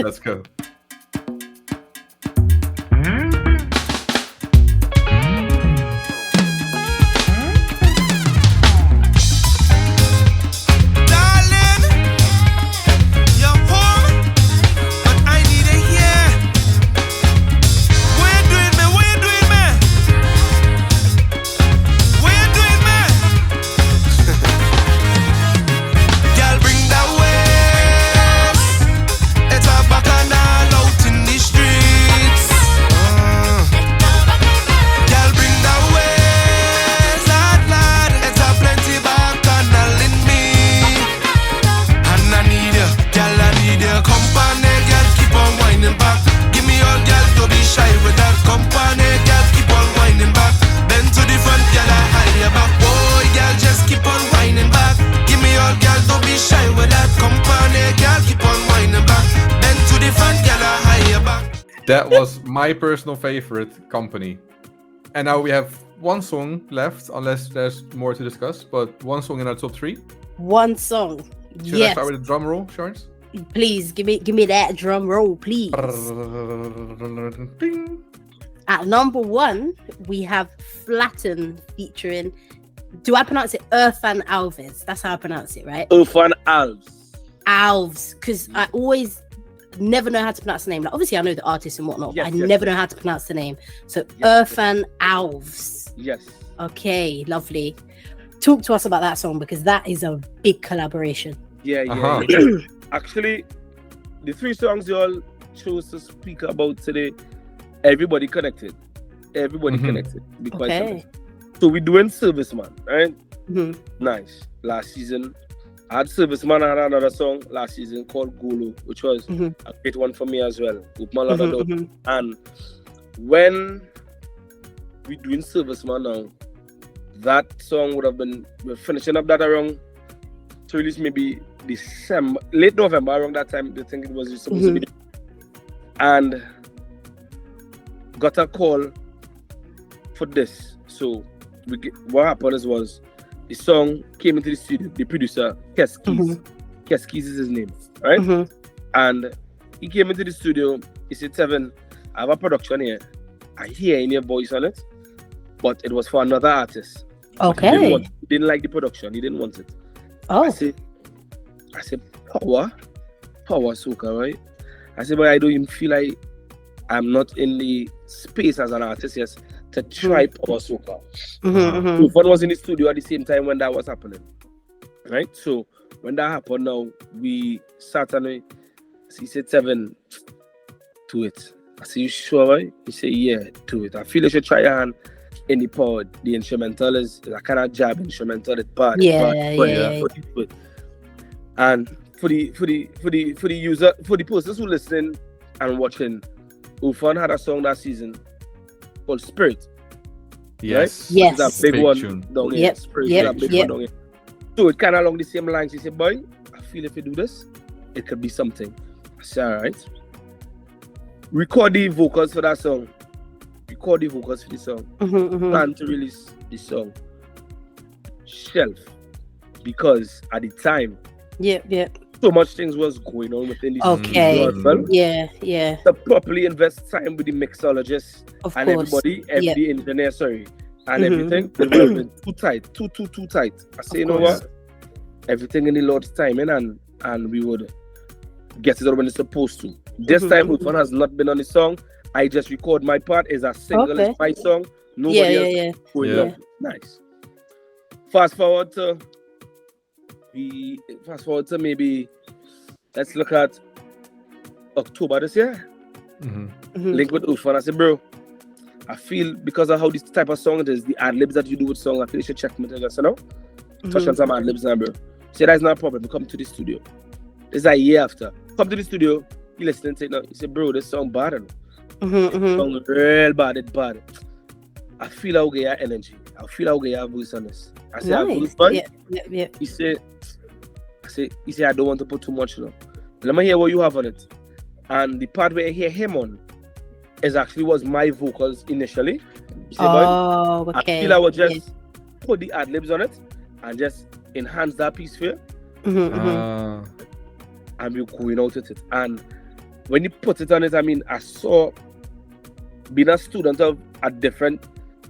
Let's go. That was my personal favorite, Company. And now we have one song left, unless there's more to discuss, but one song in our top 3. One song. Should I start with a drum roll, Sharnz? Please, give me that drum roll, please. At number 1, we have Flatten featuring, do I pronounce it Ephraan Alves? That's how I pronounce it, right? Ephraan Alves, because I always never know how to pronounce the name. Like, obviously I know the artist and whatnot, but I never know how to pronounce the name. So Ephraan Alves. Yes. Okay, lovely. Talk to us about that song, because that is a big collaboration. Actually, the 3 songs you all chose to speak about today, everybody connected. Be quite simple. So we're doing Serviceman, right? Nice. Last season I had Serviceman. I had another song last season called Golo, which was a great one for me as well. And when we're doing Serviceman now, that song would have been, we're finishing up that around to release maybe December, late November, around that time. I think it was supposed to be. And got a call for this. So what happened was the song came into the studio. The producer, Keskies is his name, right? And he came into the studio. He said, "Tevin, I have a production here. I hear in your voice on it, but it was for another artist." Okay. He didn't like the production. He didn't want it. Oh. I said, I said, power soca, right? I said, but I don't even feel like I'm not in the space as an artist, yes, to try power soca. Ephraan was in the studio at the same time when that was happening, right? So when that happened, now we sat and he said, Tevin, do it. I said, you sure, right? He said, yeah, do it. I feel you should try your hand in the pod. The instrumental is a kind of jab instrumental. It's bad. And for the user, for the persons who listening and watching, Ephraan had a song that season called Spirit. Yes. Right? Yes. It's a big one down here. Yep. Spirit is a big one down here. So it kind of along the same lines. He said, boy, I feel if you do this, it could be something. I said, all right. Record the vocals for that song. Record the vocals for the song. Plan to release the song. Shelf. Because at the time, so much things was going on within the studio as well. Yeah. To properly invest time with the mixologist and course. everybody, the engineer, and everything. It would have been too tight, too tight. I say, you know what? Everything in the Lord's timing, and we would get it out when it's supposed to. This time, Ephraan has not been on the song. I just record my part as a single. It's my song. Nobody else going up. Nice. Fast forward to maybe, let's look at October this year. Link with Ephraan. I said, bro, I feel because of how this type of song it is, the ad-libs that you do with song, I feel you should check me together, you know? Touch on some ad-libs now, bro. Say, that's not a problem. Come to the studio. It's a year after. Come to the studio, you listen to it now. You say, bro, this song bad. Song real bad, it's bad. I feel I'll get your energy. I feel I'll get your voice on this. I say, I voice fun. He said, I don't want to put too much now. Let me hear what you have on it. And the part where I hear him on was my vocals initially. You see, I feel I would just put the ad-libs on it and just enhance that piece for you. And we're going out with it. And when you put it on it, I mean, I saw being a student of the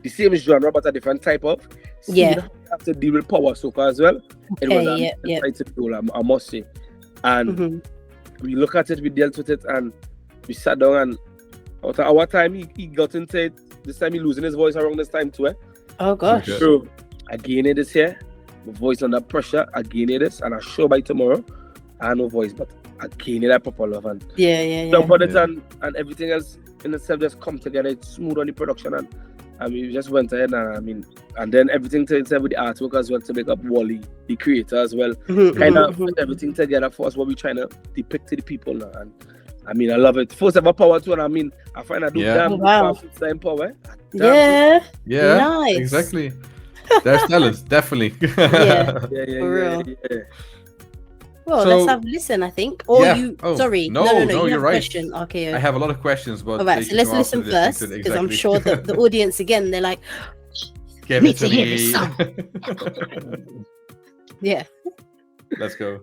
same genre, but a different type of. You have to deal with power soca as well. It was an exciting role, I must say. And we look at it, we dealt with it, and we sat down. And after our time, he got into it. This time, he losing his voice around this time too. Oh gosh. So I gained it this year. My voice under pressure. I gained it, and I'm sure by tomorrow, I have no voice, but I gained it at proper love. And jump on it, and everything else in itself just come together. It's smooth on the production, and we just went ahead, and then everything to itself with the artwork as well to make up Wally, the creator as well. Kind of put everything together for us, what we're trying to depict to the people now. And I mean, I love it. First ever power tour, I mean, I find I do damn time power. Nice. Exactly. There's talent, definitely. For real. Well, let's have a listen, I think. Or you... Sorry. No, you you're have right. A question. Okay. I have a lot of questions, but... All right, so let's listen first, because I'm sure that the audience, again, they're like, need to hear this song. Let's go.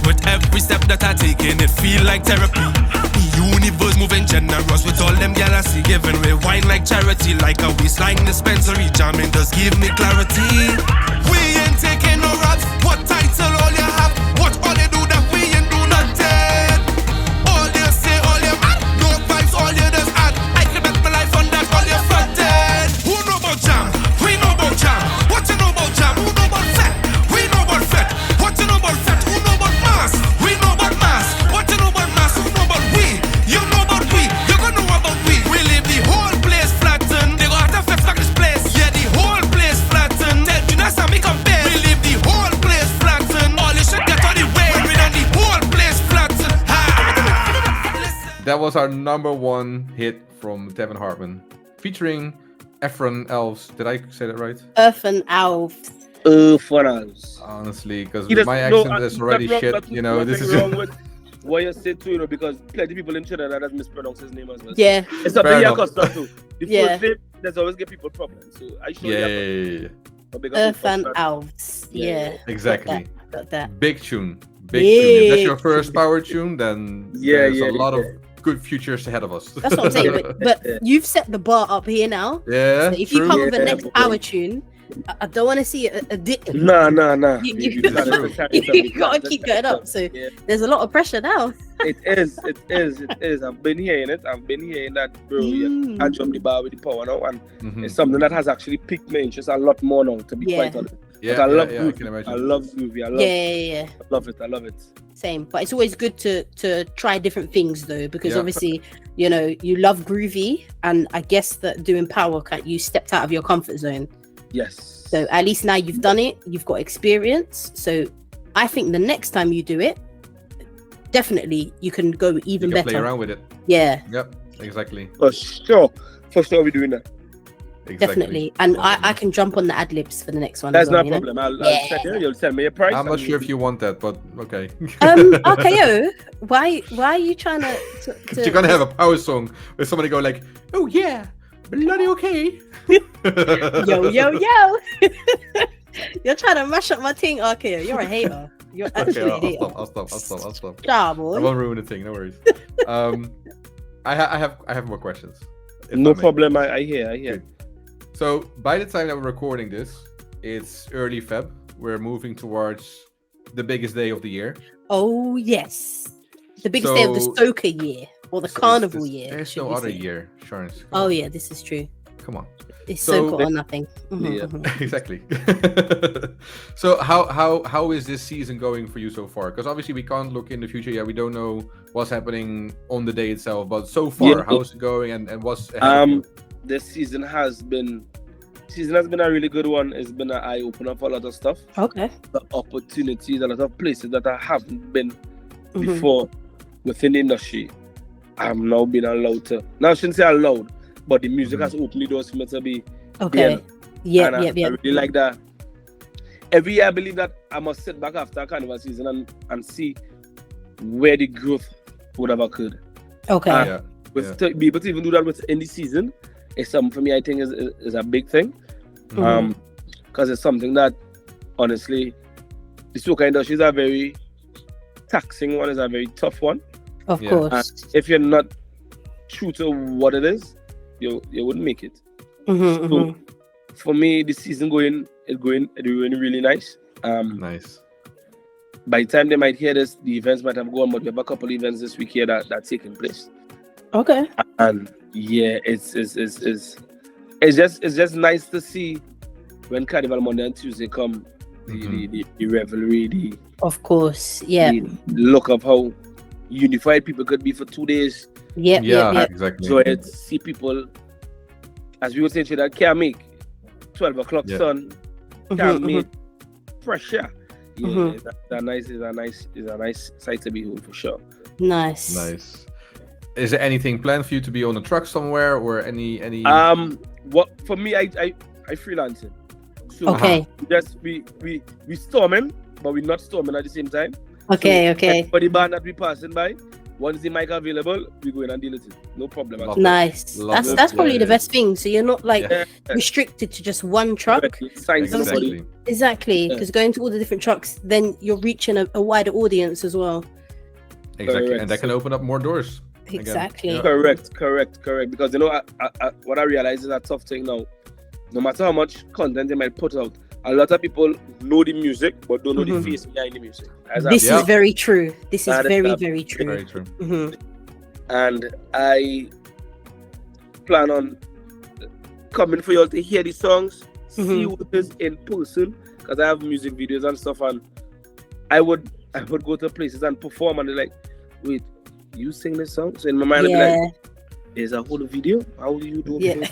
With every step that I take in, it feel like therapy. The universe moving generous with all them galaxy, giving away wine like charity, like a waistline dispensary. Jamming does give me clarity. We ain't taking no raps. What title all you have? What all they do that we ain't do nothing. All they say, all you add, no vibes, all you just add. I can bet my life on that, all you fronted. Who know about jam? We know about jam. What you know about jam? Who know about fat? We know about fat. What you know about fat? Who know about mass? We know about mass. What you know about mass? Who know about we? You know about we. You gonna know about we. We leave the whole place flattened. They go out of flex back this place. Yeah, the whole place flattened. Tell you that's how me compare. We leave the whole place flattened. All you should get on the way. We done the whole place flattened. That was our number one hit from Tevin Hartman, featuring Ephraan Alves. Did I say that right? Ephraan Alves. Ephraan Alves. Honestly, because my accent is already shit. You know, this is. what you say too, because plenty people in Trinidad that mispronounce his name as well. Yeah. It's something Fair you're enough. accustomed to. The Yeah. first name, there's always get people problems. So I show Yeah. Ephraan Alves. Yeah. Exactly. Got that. Big tune. Big tune. If that's your Big first power tune, then Yeah, there's yeah, a lot yeah. of good futures ahead of us. That's what I'm saying. But you've set the bar up here now. Yeah. So if you true. come with the Yeah, next but- power tune, I don't want to see a dip. Nah. You gotta true. carry You something. gotta keep going up. So Yeah. there's a lot of pressure now. It is. I've been hearing it. I've been hearing that, bro. Mm. I jump the bar with the power now, and Mhm. it's something that has actually piqued my interest a lot more now, to be Yeah. quite honest. Yeah, But I love I groovy. can imagine. I love groovy. I Yeah. love it. Same. But it's always good to try different things though, because Yeah. obviously, you know, you love groovy, and I guess that doing power you stepped out of your comfort zone. Yes. So at least now you've done it, you've got experience. So I think the next time you do it, definitely you can go You even can better. play around with it. Yeah, Yep. Exactly. For sure, we're doing that. Exactly. definitely. And I can jump on the ad libs for the next one. That's as well, no you know? problem. I'll Yeah. send you. You'll send me a price. I'm not and sure if you want that, but okay. RKO, why are you trying to You're gonna have a power song where somebody go like, "Oh yeah, bloody okay." yo. You're trying to mash up my thing, RKO. You're a hater. You're Okay, actually a hater. I'll stop. Nah, I boy. won't ruin the thing. No worries. I have more questions. if No I may. problem. I hear. Good. So by the time that we're recording this, it's early Feb. We're moving towards the biggest day of the year. Oh yes, the biggest day of the So- soca year or the So carnival there's- year. There's should no we other say. year, Sharnz. Oh yeah, this is true. Come on. It's So- soca or nothing. Mhm, Yeah. mhm. Exactly. So how is this season going for you so far? Because obviously we can't look in the future yet. We don't know what's happening on the day itself. But so far, Yeah. how's it going and what's ahead of you? This season has been a really good one. It's been an eye opener for a lot of stuff. Okay. The opportunities, a lot of places that I haven't been Mhm. before within the industry. I'm now being allowed to. Now I shouldn't say allowed, but the music has opened the doors for me to be. Okay. Yeah. and I really like that. Every year I believe that I must sit back after carnival season and see where the growth would have occurred. Okay. Yeah. To be able to even do that within the season is something for me. I think is a big thing. Mhm. Because it's something that honestly, the soca industry is a very taxing one. Is a very tough one. Of Yeah. course. If you're not true to what it is, you wouldn't make it. Mhm, So mhm. for me, the season going really nice. Nice. By the time they might hear this, the events might have gone, but we have a couple events this week here that's taking place. Okay. And yeah, it's just nice to see when Carnival Monday and Tuesday come, the revelry, Of course. Yeah. the look of how unified people could be for 2 days. Yep. Yeah, Yep. exactly. Enjoy it, see people, as we were saying, that can't make 12 o'clock Yeah. sun, Mhm, can't mhm. make pressure. Yeah, Mhm. it's a nice sight to behold for sure. Nice. Nice. Is there anything planned for you to be on a truck somewhere or any? What for me, I freelancing. So Okay. we storming, but we're not storming at the same time. Okay. So Okay. for the band that we passing by, once the mic available, we go in and deal with it. No problem. at all. Nice. Love it. That's probably Yeah, the yeah. best thing. So you're not like Yeah. restricted to just one truck. Sign Exactly. somebody. Exactly. Yeah. Because going to all the different trucks, then you're reaching a wider audience as well. Exactly, Correct. and that can open up more doors. Again. Exactly. Yeah. Correct. Because what I realize is a tough thing now. No matter how much content they might put out, a lot of people know the music but don't know the face behind the music. This Yeah. is very true. This is That is very, a- very true. Very true. Mhm. And I plan on coming for y'all to hear the songs, see what it is in person, because I have music videos and stuff, and I would go to places and perform, and they're like, "Wait, you sing this song?" So in my mind, I'd be Yeah. like, "There's a whole video. How do you do a Yeah. video?"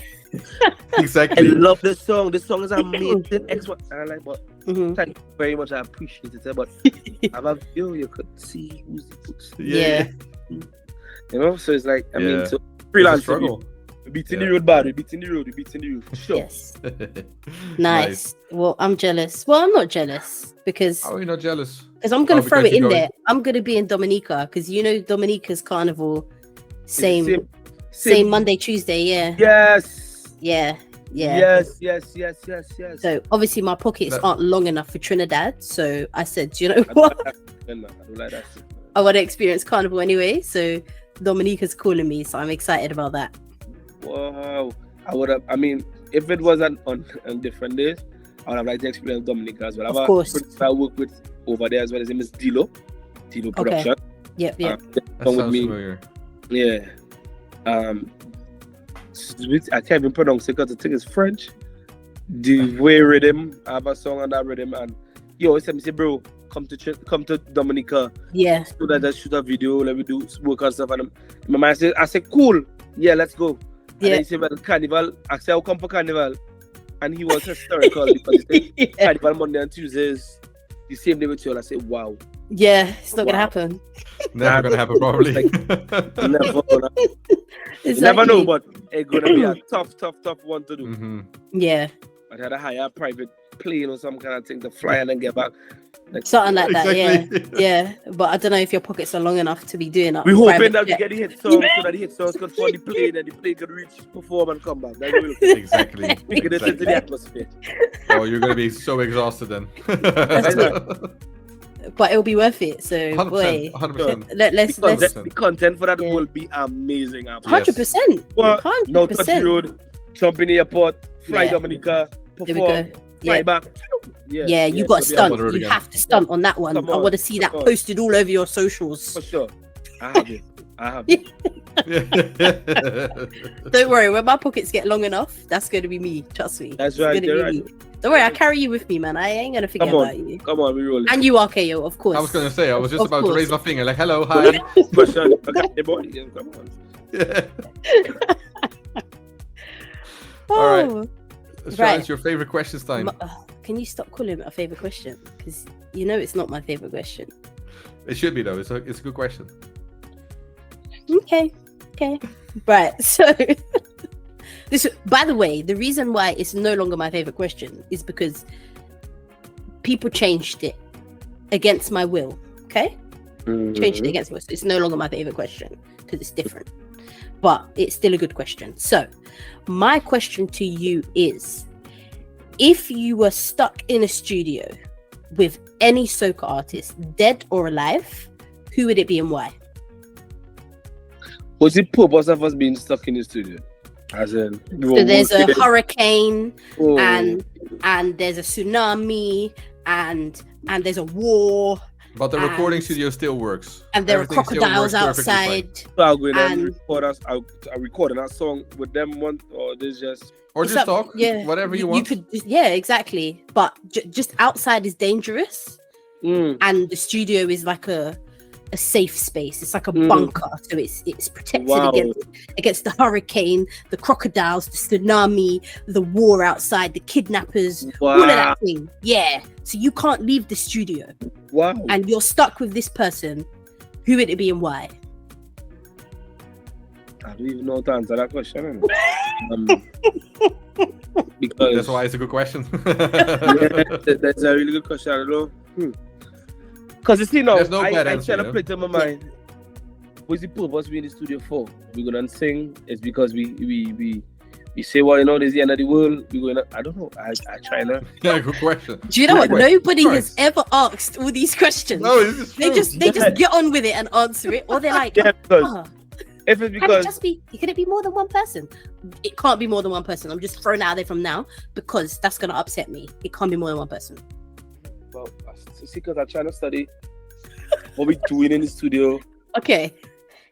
I Exactly. love this song. This song is amazing. X one. And I'm like, but Mhm. thank you very much. I appreciate it. But I have a video. You could see who's the books. Yeah. You know, so it's like I mean, Yeah. so It's a freelance. struggle. Beating the road, bad. We beating the road. For sure. Yes. Nice. Well, I'm jealous. Well, I'm not jealous because How are you not jealous? I'm gonna throw because it in you're there. I'm gonna be in Dominica because Dominica's carnival, same Monday, Tuesday. Yeah. Yes. Yeah. Yes. So obviously my pockets aren't long enough for Trinidad. So I said, you know what? I don't like that shit. I want to experience carnival anyway. So Dominica's calling me, so I'm excited about that. Wow. I mean, if it was on different days, I would have liked to experience Dominica as well. Of course. I work with over there as well. His name is Dilo Production. Yep. That With sounds me. familiar. Yeah. I can't even pronounce it because the thing is French. The way rhythm, I have a song on that rhythm, and he always said, bro, come to Dominica. Yeah. So that I shoot a video, let me do work and stuff. And my man said, I said, cool, yeah, let's go. And then he said, well, Carnival, I said, I'll come for Carnival. And he was hysterical because he said, Carnival Monday and Tuesdays, the same day with you. And I said, wow. Yeah, it's not gonna happen. Never gonna happen, probably. Never gonna. Exactly. You never know, but it's gonna be a tough one to do. Mm-hmm. Yeah. I had to hire a private plane or some kind of thing to fly and then get back. Something like that, Exactly. yeah. But I don't know if your pockets are long enough to be doing that. We're hoping private that we jet. get the hit songs so that the hit songs could fund the plane and the plane could reach, perform and come back. That's what we're looking for. Exactly. We get it into the atmosphere. Oh, you're gonna be so exhausted then. But it'll be worth it. So 100%, boy, 100%. let's The content for that will be amazing. 100%. Well, no touch the 100%. road, jump in the airport, fly Yeah. Dominica, There we perform, go. fly Yeah. back. Yeah, you got to it'll be stunt. road You again. have to stunt on that one. Come I on, want to see that come on. posted all over your socials. For sure. I have it. Don't worry, when my pockets get long enough, that's going to be me. Trust me. That's It's right, gonna you're be right. me. Don't worry, I carry you with me, man. I ain't gonna forget Come about you. on, we rolling. And you, RKO, of course. I was gonna say, I was just Of about to course. raise my finger, like, hello, hi. Question. Okay, boy. Yeah, come on. All right. Oh, Sharnz, Right. your favorite questions time. Can you stop calling it a favorite question? Because you know it's not my favorite question. It should be though. It's a good question. Okay. Right. So this, by the way, the reason why it's no longer my favorite question is because people changed it against my will. Okay. Changed it against my will. So it's no longer my favorite question because it's different. But it's still a good question. So my question to you is, if you were stuck in a studio with any soca artist, dead or alive, who would it be and why? What's the purpose of us being stuck in the studio? As in, So there's a hurricane Oh. and there's a tsunami and there's a war But the recording And- studio still works. and there are Everything still crocodiles works perfectly fine. outside. So I'll go in and and- recording that song with them one, or this just Or It's just up- talk, yeah, whatever you want. could, yeah, exactly. But just outside is dangerous, and the studio is like a safe space. It's like a bunker, so it's protected Wow. against the hurricane, the crocodiles, the tsunami, the war outside, the kidnappers, all of that thing. Yeah, so you can't leave the studio, wow. and you're stuck with this person. Who would it be and why? I don't even know how to answer that question. Because That's why it's a good question. that's a really good question. I don't know. Because you see now, There's no bad I answer, try to yeah? play to my mind. What's the purpose we in the studio for? We gonna sing? It's because we say, well, you know, this is the end of the world. We going. I don't know. I try to. Yeah, good question. Do you know what? Good question. Nobody has Choice. ever asked all these questions. No, this is They true. just get on with it and answer it, or they're like, Yeah, because "Oh, if it's can it because just be? Can it be more than one person? It can't be more than one person. I'm just throwing it out there from now because that's gonna upset me. It can't be more than one person. well, because I'm trying to study what we doing in the studio. Okay,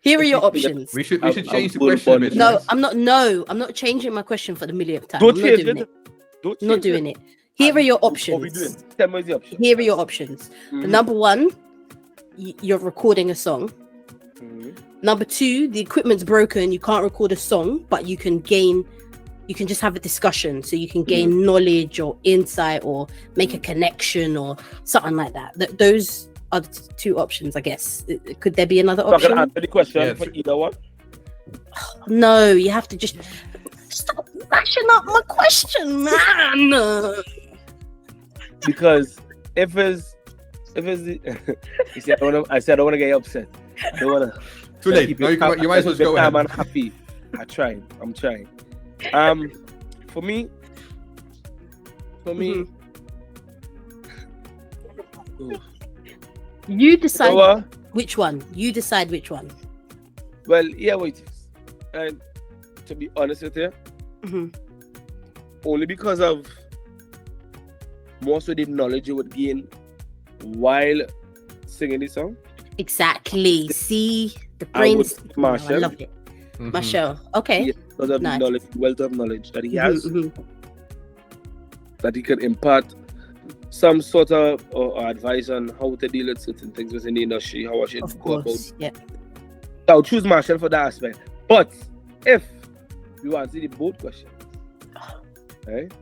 here are your options. We should I'm change the full question a on bit. it. No, Sharnz. I'm not. No, I'm not changing my question for the millionth time. Don't I'm not change doing it. it. Don't I'm not doing it. Here are your What we doing? options. Tell me the option. Here are your options. Mhm. Number one, you're recording a song. Mhm. Number two, the equipment's broken. You can't record a song, but you can just have a discussion. So you can gain knowledge or insight or make a connection or something like that. Those are the two options, I guess. Could there be another So I can option? answer the question Yeah, for either one. No, you have to just stop mashing up my question, man. Because if it's the, you see, I don't want to get you upset. I don't want to. Too late. No, you might as well go ahead. I'm happy. I'm trying. For me. You decide So, which one. You decide which one. well, yeah, wait. And to be honest with you, only because of most of the knowledge you would gain while singing this song. Exactly. See, the I brain. would I Marshall. love it. Marshall. Okay. Yeah, because of Nice. the knowledge, wealth of knowledge that he has, Mhm. that he can impart some sort of advice on how to deal with certain things within the industry, how I should Of go about. course. Yeah. I'll choose Marshall for that aspect. But if you answer the both questions, right?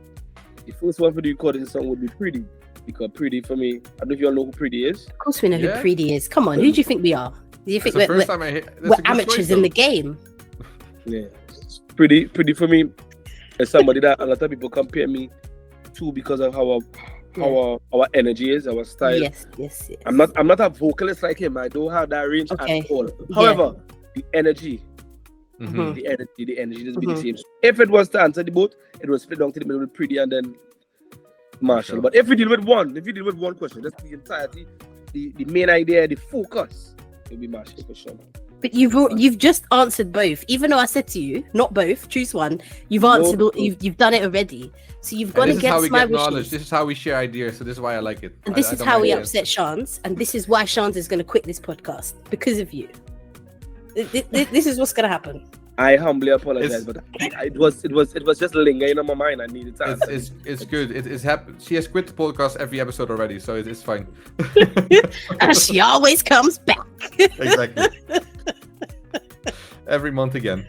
The first one for the recording song would be Pretty. Because Pretty, for me, I don't know if you all know who Pretty is. Of course we know Yeah. who Preedy is. Come on, who do you think we are? Do you think That's the we're first time I hear. That's we're a good amateurs choice, in the though. game? Yeah. Pretty for me is somebody that a lot of people compare me to because of how our energy is, our style. Yes. I'm not a vocalist like him. I don't have that range Okay. at all. However, the energy the energy doesn't be the same. So if it was to answer the both, it was split down to the middle with Pretty and then Marshall. Sure. But if you deal with one question, that's the entirety, the main idea, the focus, it'll be Marshall for sure. But you've just answered both. Even though I said to you, not both, choose one. You've answered. You've done it already. So you've gone And this is how we against my get knowledge. wishes. This is how we share ideas. So this is why I like it. And this I is don't how mind we it. upset Sharnz. And this is why Sharnz is going to quit this podcast because of you. This is what's going to happen. I humbly apologize, It's- but it was just lingering on my mind. I needed to answer. It's good. It's happened. She has quit the podcast every episode already, so it's fine. And she always comes back. Exactly. Every month again.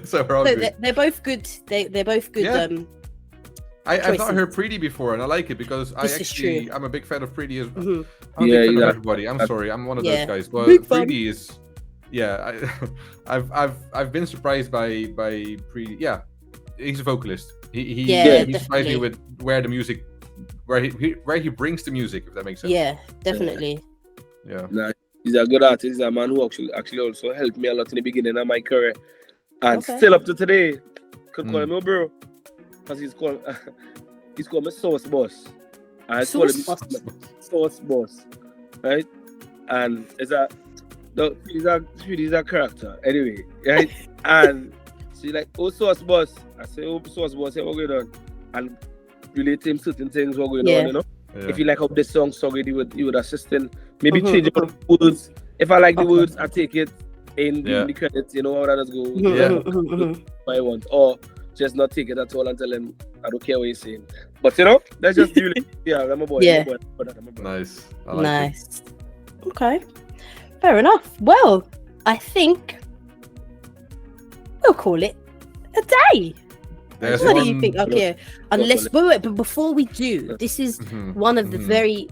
So we're all So good. they're both good. They're both good. Yeah. I've not choices. heard Pretty before, and I like it because This is true. I'm a big fan of Pretty as well. Mhm. I'm a Yeah, big fan yeah. of everybody. I'm sorry, I'm one of Yeah. those guys. But Big fan. Pretty is, yeah. I've been surprised by Pretty. Yeah, he's a vocalist. He surprised me definitely. with where he brings the music, if that makes sense. Yeah, definitely. Yeah. Nah, he's a good artist. He's a man who actually also helped me a lot in the beginning of my career, and Okay. still up to today. Could call him a bro, because he's called me Sauce Boss. I call him Sauce Sauce Boss, right? And he's a character anyway, right? And she's like, "Oh, Sauce Boss." I say, "Oh, Sauce Boss, hey, what going on?" And relate him certain things what going on, you know. Yeah. If you like how this song it, he would assist in maybe change up the words. If I like the words, I take it in the credits. You know how that does go. What I want, or just not take it at all and tell him I don't care what he's saying. But you know, that's just really I'm a boy. Yeah. I'm a boy. Nice. I like it. Nice. Okay. Fair enough. Well, I think we'll call it a day. There's What do one- you think? Okay. Unless wait, but before we do, this is one of the very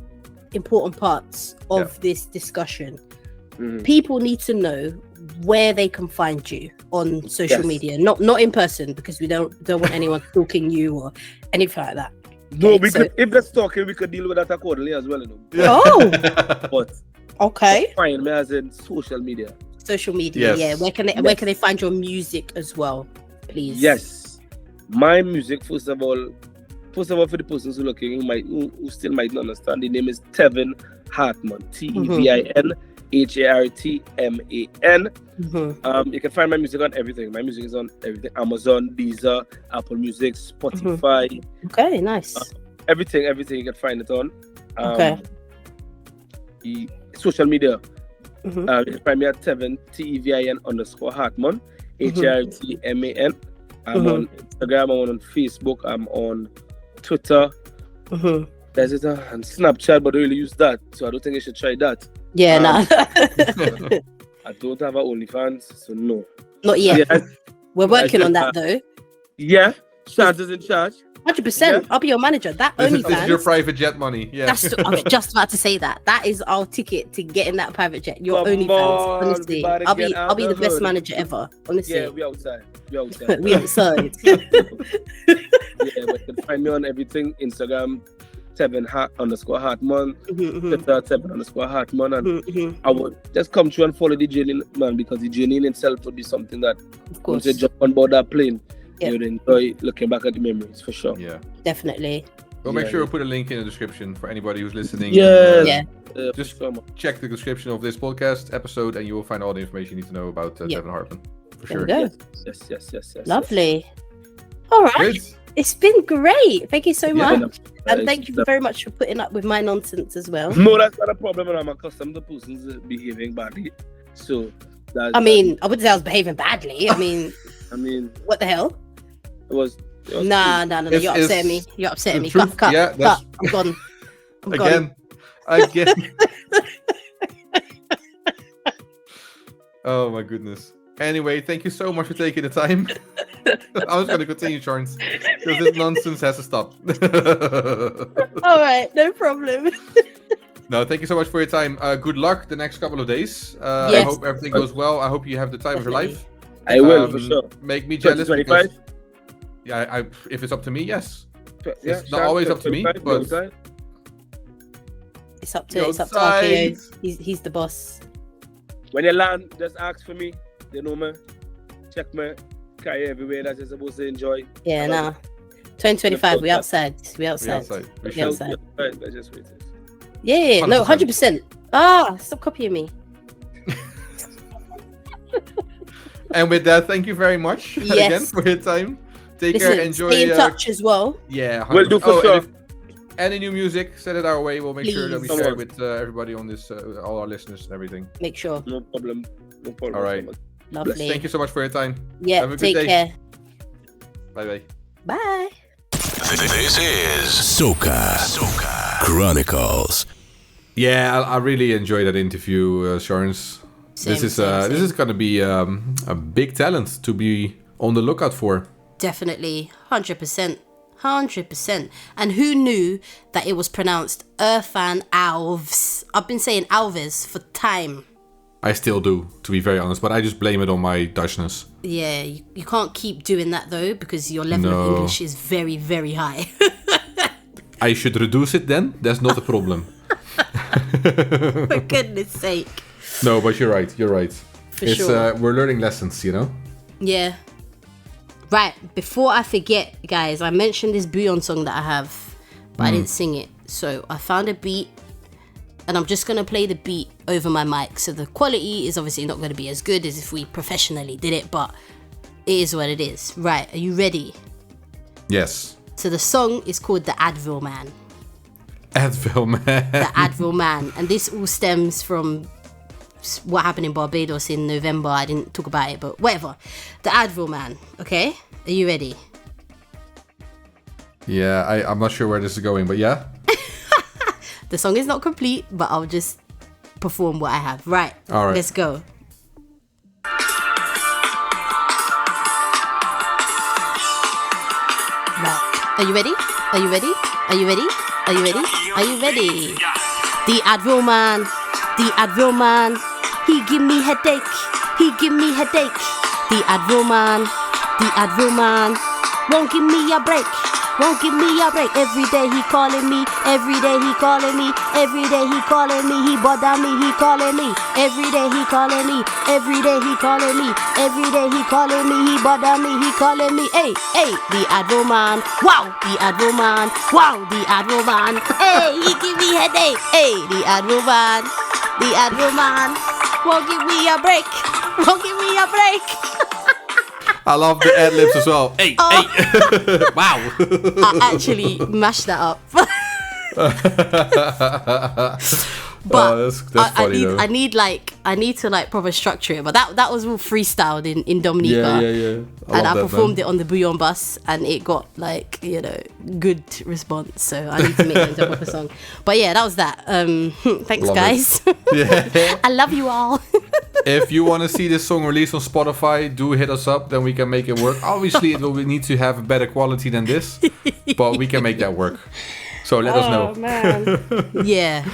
important parts of this discussion. People need to know where they can find you on social media, not in person, because we don't want anyone stalking you or anything like that. No, Okay, we so- could, if that's talking, we could deal with that accordingly as well, you know. Oh, But okay. find me as in social media. Social media, Yes. yeah. Where can they find your music as well, please? Yes. My music, first of all, for the persons who looking, who still might not understand, the name is Tevin Hartman. Tevin Hartman. You can find my music on everything. My music is on everything: Amazon, Deezer, Apple Music, Spotify. Okay, nice. Everything you can find it on. Okay. The social media. You can find me at Tevin Tevin_Hartman Hartman. I'm on Instagram, I'm on Facebook, I'm on Twitter. There's it and Snapchat, but I don't really use that, so I don't think I should try that. Yeah, nah. I don't have an OnlyFans, so no. Not yet. Yeah, We're working on that though. yeah, Sharnz is in charge. 100%. I'll be your manager. That This OnlyFans. is your private jet money. Yeah. I was just about to say that. That is our ticket to get in that private jet. Your Come OnlyFans. on, Honestly, everybody I'll get out be the best hood. manager ever. Honestly, Yeah, we outside. We outside. we outside. Yeah, but you can find me on everything. Instagram, Tevin _Hartman, Twitter, Tevin _Hartman, and I would just come through and follow the journey, man, because the journey in itself would be something that Of course, once you jump on board that plane, Yeah. you'd enjoy looking back at the memories for sure. Yeah. definitely. We'll make Yeah, sure yeah. we put a link in the description for anybody who's listening. Yeah. Yeah. Just so much. check the description of this podcast episode and you will find all the information you need to know about Yeah. Tevin Hartman. For There sure. we go. Yes. Lovely. All right. Great. It's been great. Thank you so Yeah. much. And thank you very much for putting up with my nonsense as well. No, that's not a problem. I'm accustomed to persons behaving badly. So, that's, I mean, I wouldn't say I was behaving badly. I mean, what the hell? it was. Nah. It's- You're upsetting me. it's You're upsetting the me. truth. Cut. Yeah, that's- I'm gone. I'm gone. Again. Oh my goodness. Anyway, thank you so much for taking the time. I was going to continue, Sharnz, because this nonsense has to stop. All right, no problem. No, thank you so much for your time. Good luck the next couple of days. I Yes. hope everything goes well. I hope you have the time of your life. I will, for sure. Make me jealous. 2025? Because, yeah, if it's up to me, yes. Yeah, It's not always up to me, 2025, but- outside. It's up Go to outside. RKO. He's the boss. When you land, just ask for me. You know me. Check me. Carry everywhere that you're supposed to enjoy. Yeah, nah. 2025, we outside. We We outside. outside. We We should. outside. Right, let's just wait. Yeah, no, 100%. 100%. Ah, stop copying me. And with that, thank you very much again Yes. for your time. Take Listen, care. Enjoy. stay in touch as well. Yeah, We'll do 100%. for sure. And if any new music, send it our way. We'll make sure that we Please. share it with everybody on this, all our listeners and everything. Make sure. No problem. No problem. All right. Lovely. Thank you so much for your time. Yeah, Have a good take day. care. Bye bye. Bye. This is Soca Chronicles. Yeah, I really enjoyed that interview, Sharnz. Same. This is gonna be a big talent to be on the lookout for. Definitely. 100%. 100%. And who knew that it was pronounced Ephraan Alves? I've been saying Alves for time. I still do, to be very honest, but I just blame it on my Dutchness. Yeah, you can't keep doing that though because your level of No. English is very, very high. I should reduce it then? That's not a problem. For goodness sake. No, but you're right. You're right. For sure. We're learning lessons, you know? Yeah. Right, before I forget, guys, I mentioned this Bouyon song that I have, but I didn't sing it. So I found a beat, and I'm just going to play the beat over my mic. So the quality is obviously not going to be as good as if we professionally did it, but it is what it is. Right, are you ready? Yes. So the song is called The Advil Man. Advil, man. The Advil Man. And this all stems from what happened in Barbados in November. I didn't talk about it, but whatever. The Advil Man, okay? Are you ready? Yeah, I'm not sure where this is going, but yeah. The song is not complete, but I'll just perform what I have. Right, All right. let's go. Right, are you ready? Are you ready? Are you ready? Are you ready? Are you ready? The Advil Man, the Advil Man, he give me headache, he give me headache. The Advil Man, won't give me a break. Won't give me a break. Every day he calling me. Every day he calling me. Every day he calling me. He bother me. He calling me. Every day he calling me. Every day he calling me. Every day he calling me. He bother me. He calling me. Hey, hey, the Advil Man. Wow, the Advil Man. Wow, the Advil Man. Hey, he give me headache. Hey, the Advil Man. The Advil Man. Won't give me a break. Won't give me a break. I love the ad-libs as well. Hey, hey. Wow. I actually mashed that up. But that's funny though. I need to proper structure it. But that was all freestyled in Dominica. Yeah. And I performed it on the Bouyon bus, and it got good response. So I need to make it into a proper song. But yeah, that was that. Thanks, Love guys. Yeah. I love you all. If you want to see this song released on Spotify, do hit us up. Then we can make it work. Obviously, it will need to have better quality than this. but we can make that work. So let us know. Man. Yeah.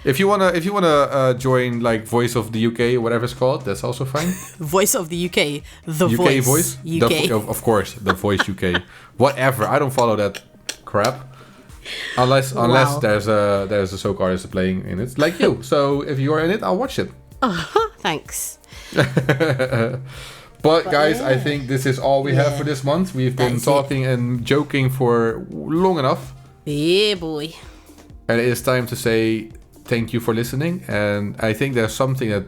If you wanna join like Voice of the UK, whatever it's called, that's also fine. Voice of the UK, the UK Voice UK. Of course, the Voice UK. Whatever. I don't follow that crap. Unless there's a soca artist playing in it, like you. So if you are in it, I'll watch it. Thanks. But guys, I think this is all we have for this month. We've been talking and joking for long enough. Yeah, boy. And it is time to say thank you for listening. And I think there's something that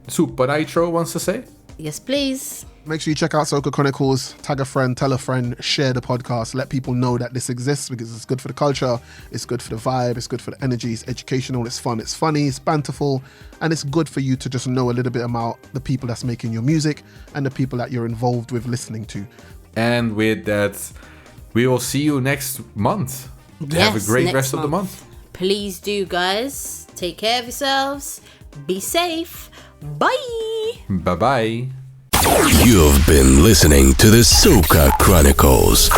Super Nitro wants to say. Yes, please. Make sure you check out Soca Chronicles, tag a friend, tell a friend, share the podcast, let people know that this exists because it's good for the culture, it's good for the vibe, it's good for the energy, it's educational, it's fun, it's funny, it's banterful, and it's good for you to just know a little bit about the people that's making your music and the people that you're involved with listening to. And with that, we will see you next month. Yes, have a great rest of the month. Please do, guys. Take care of yourselves. Be safe. Bye. Bye-bye. You've been listening to the Soca Chronicles.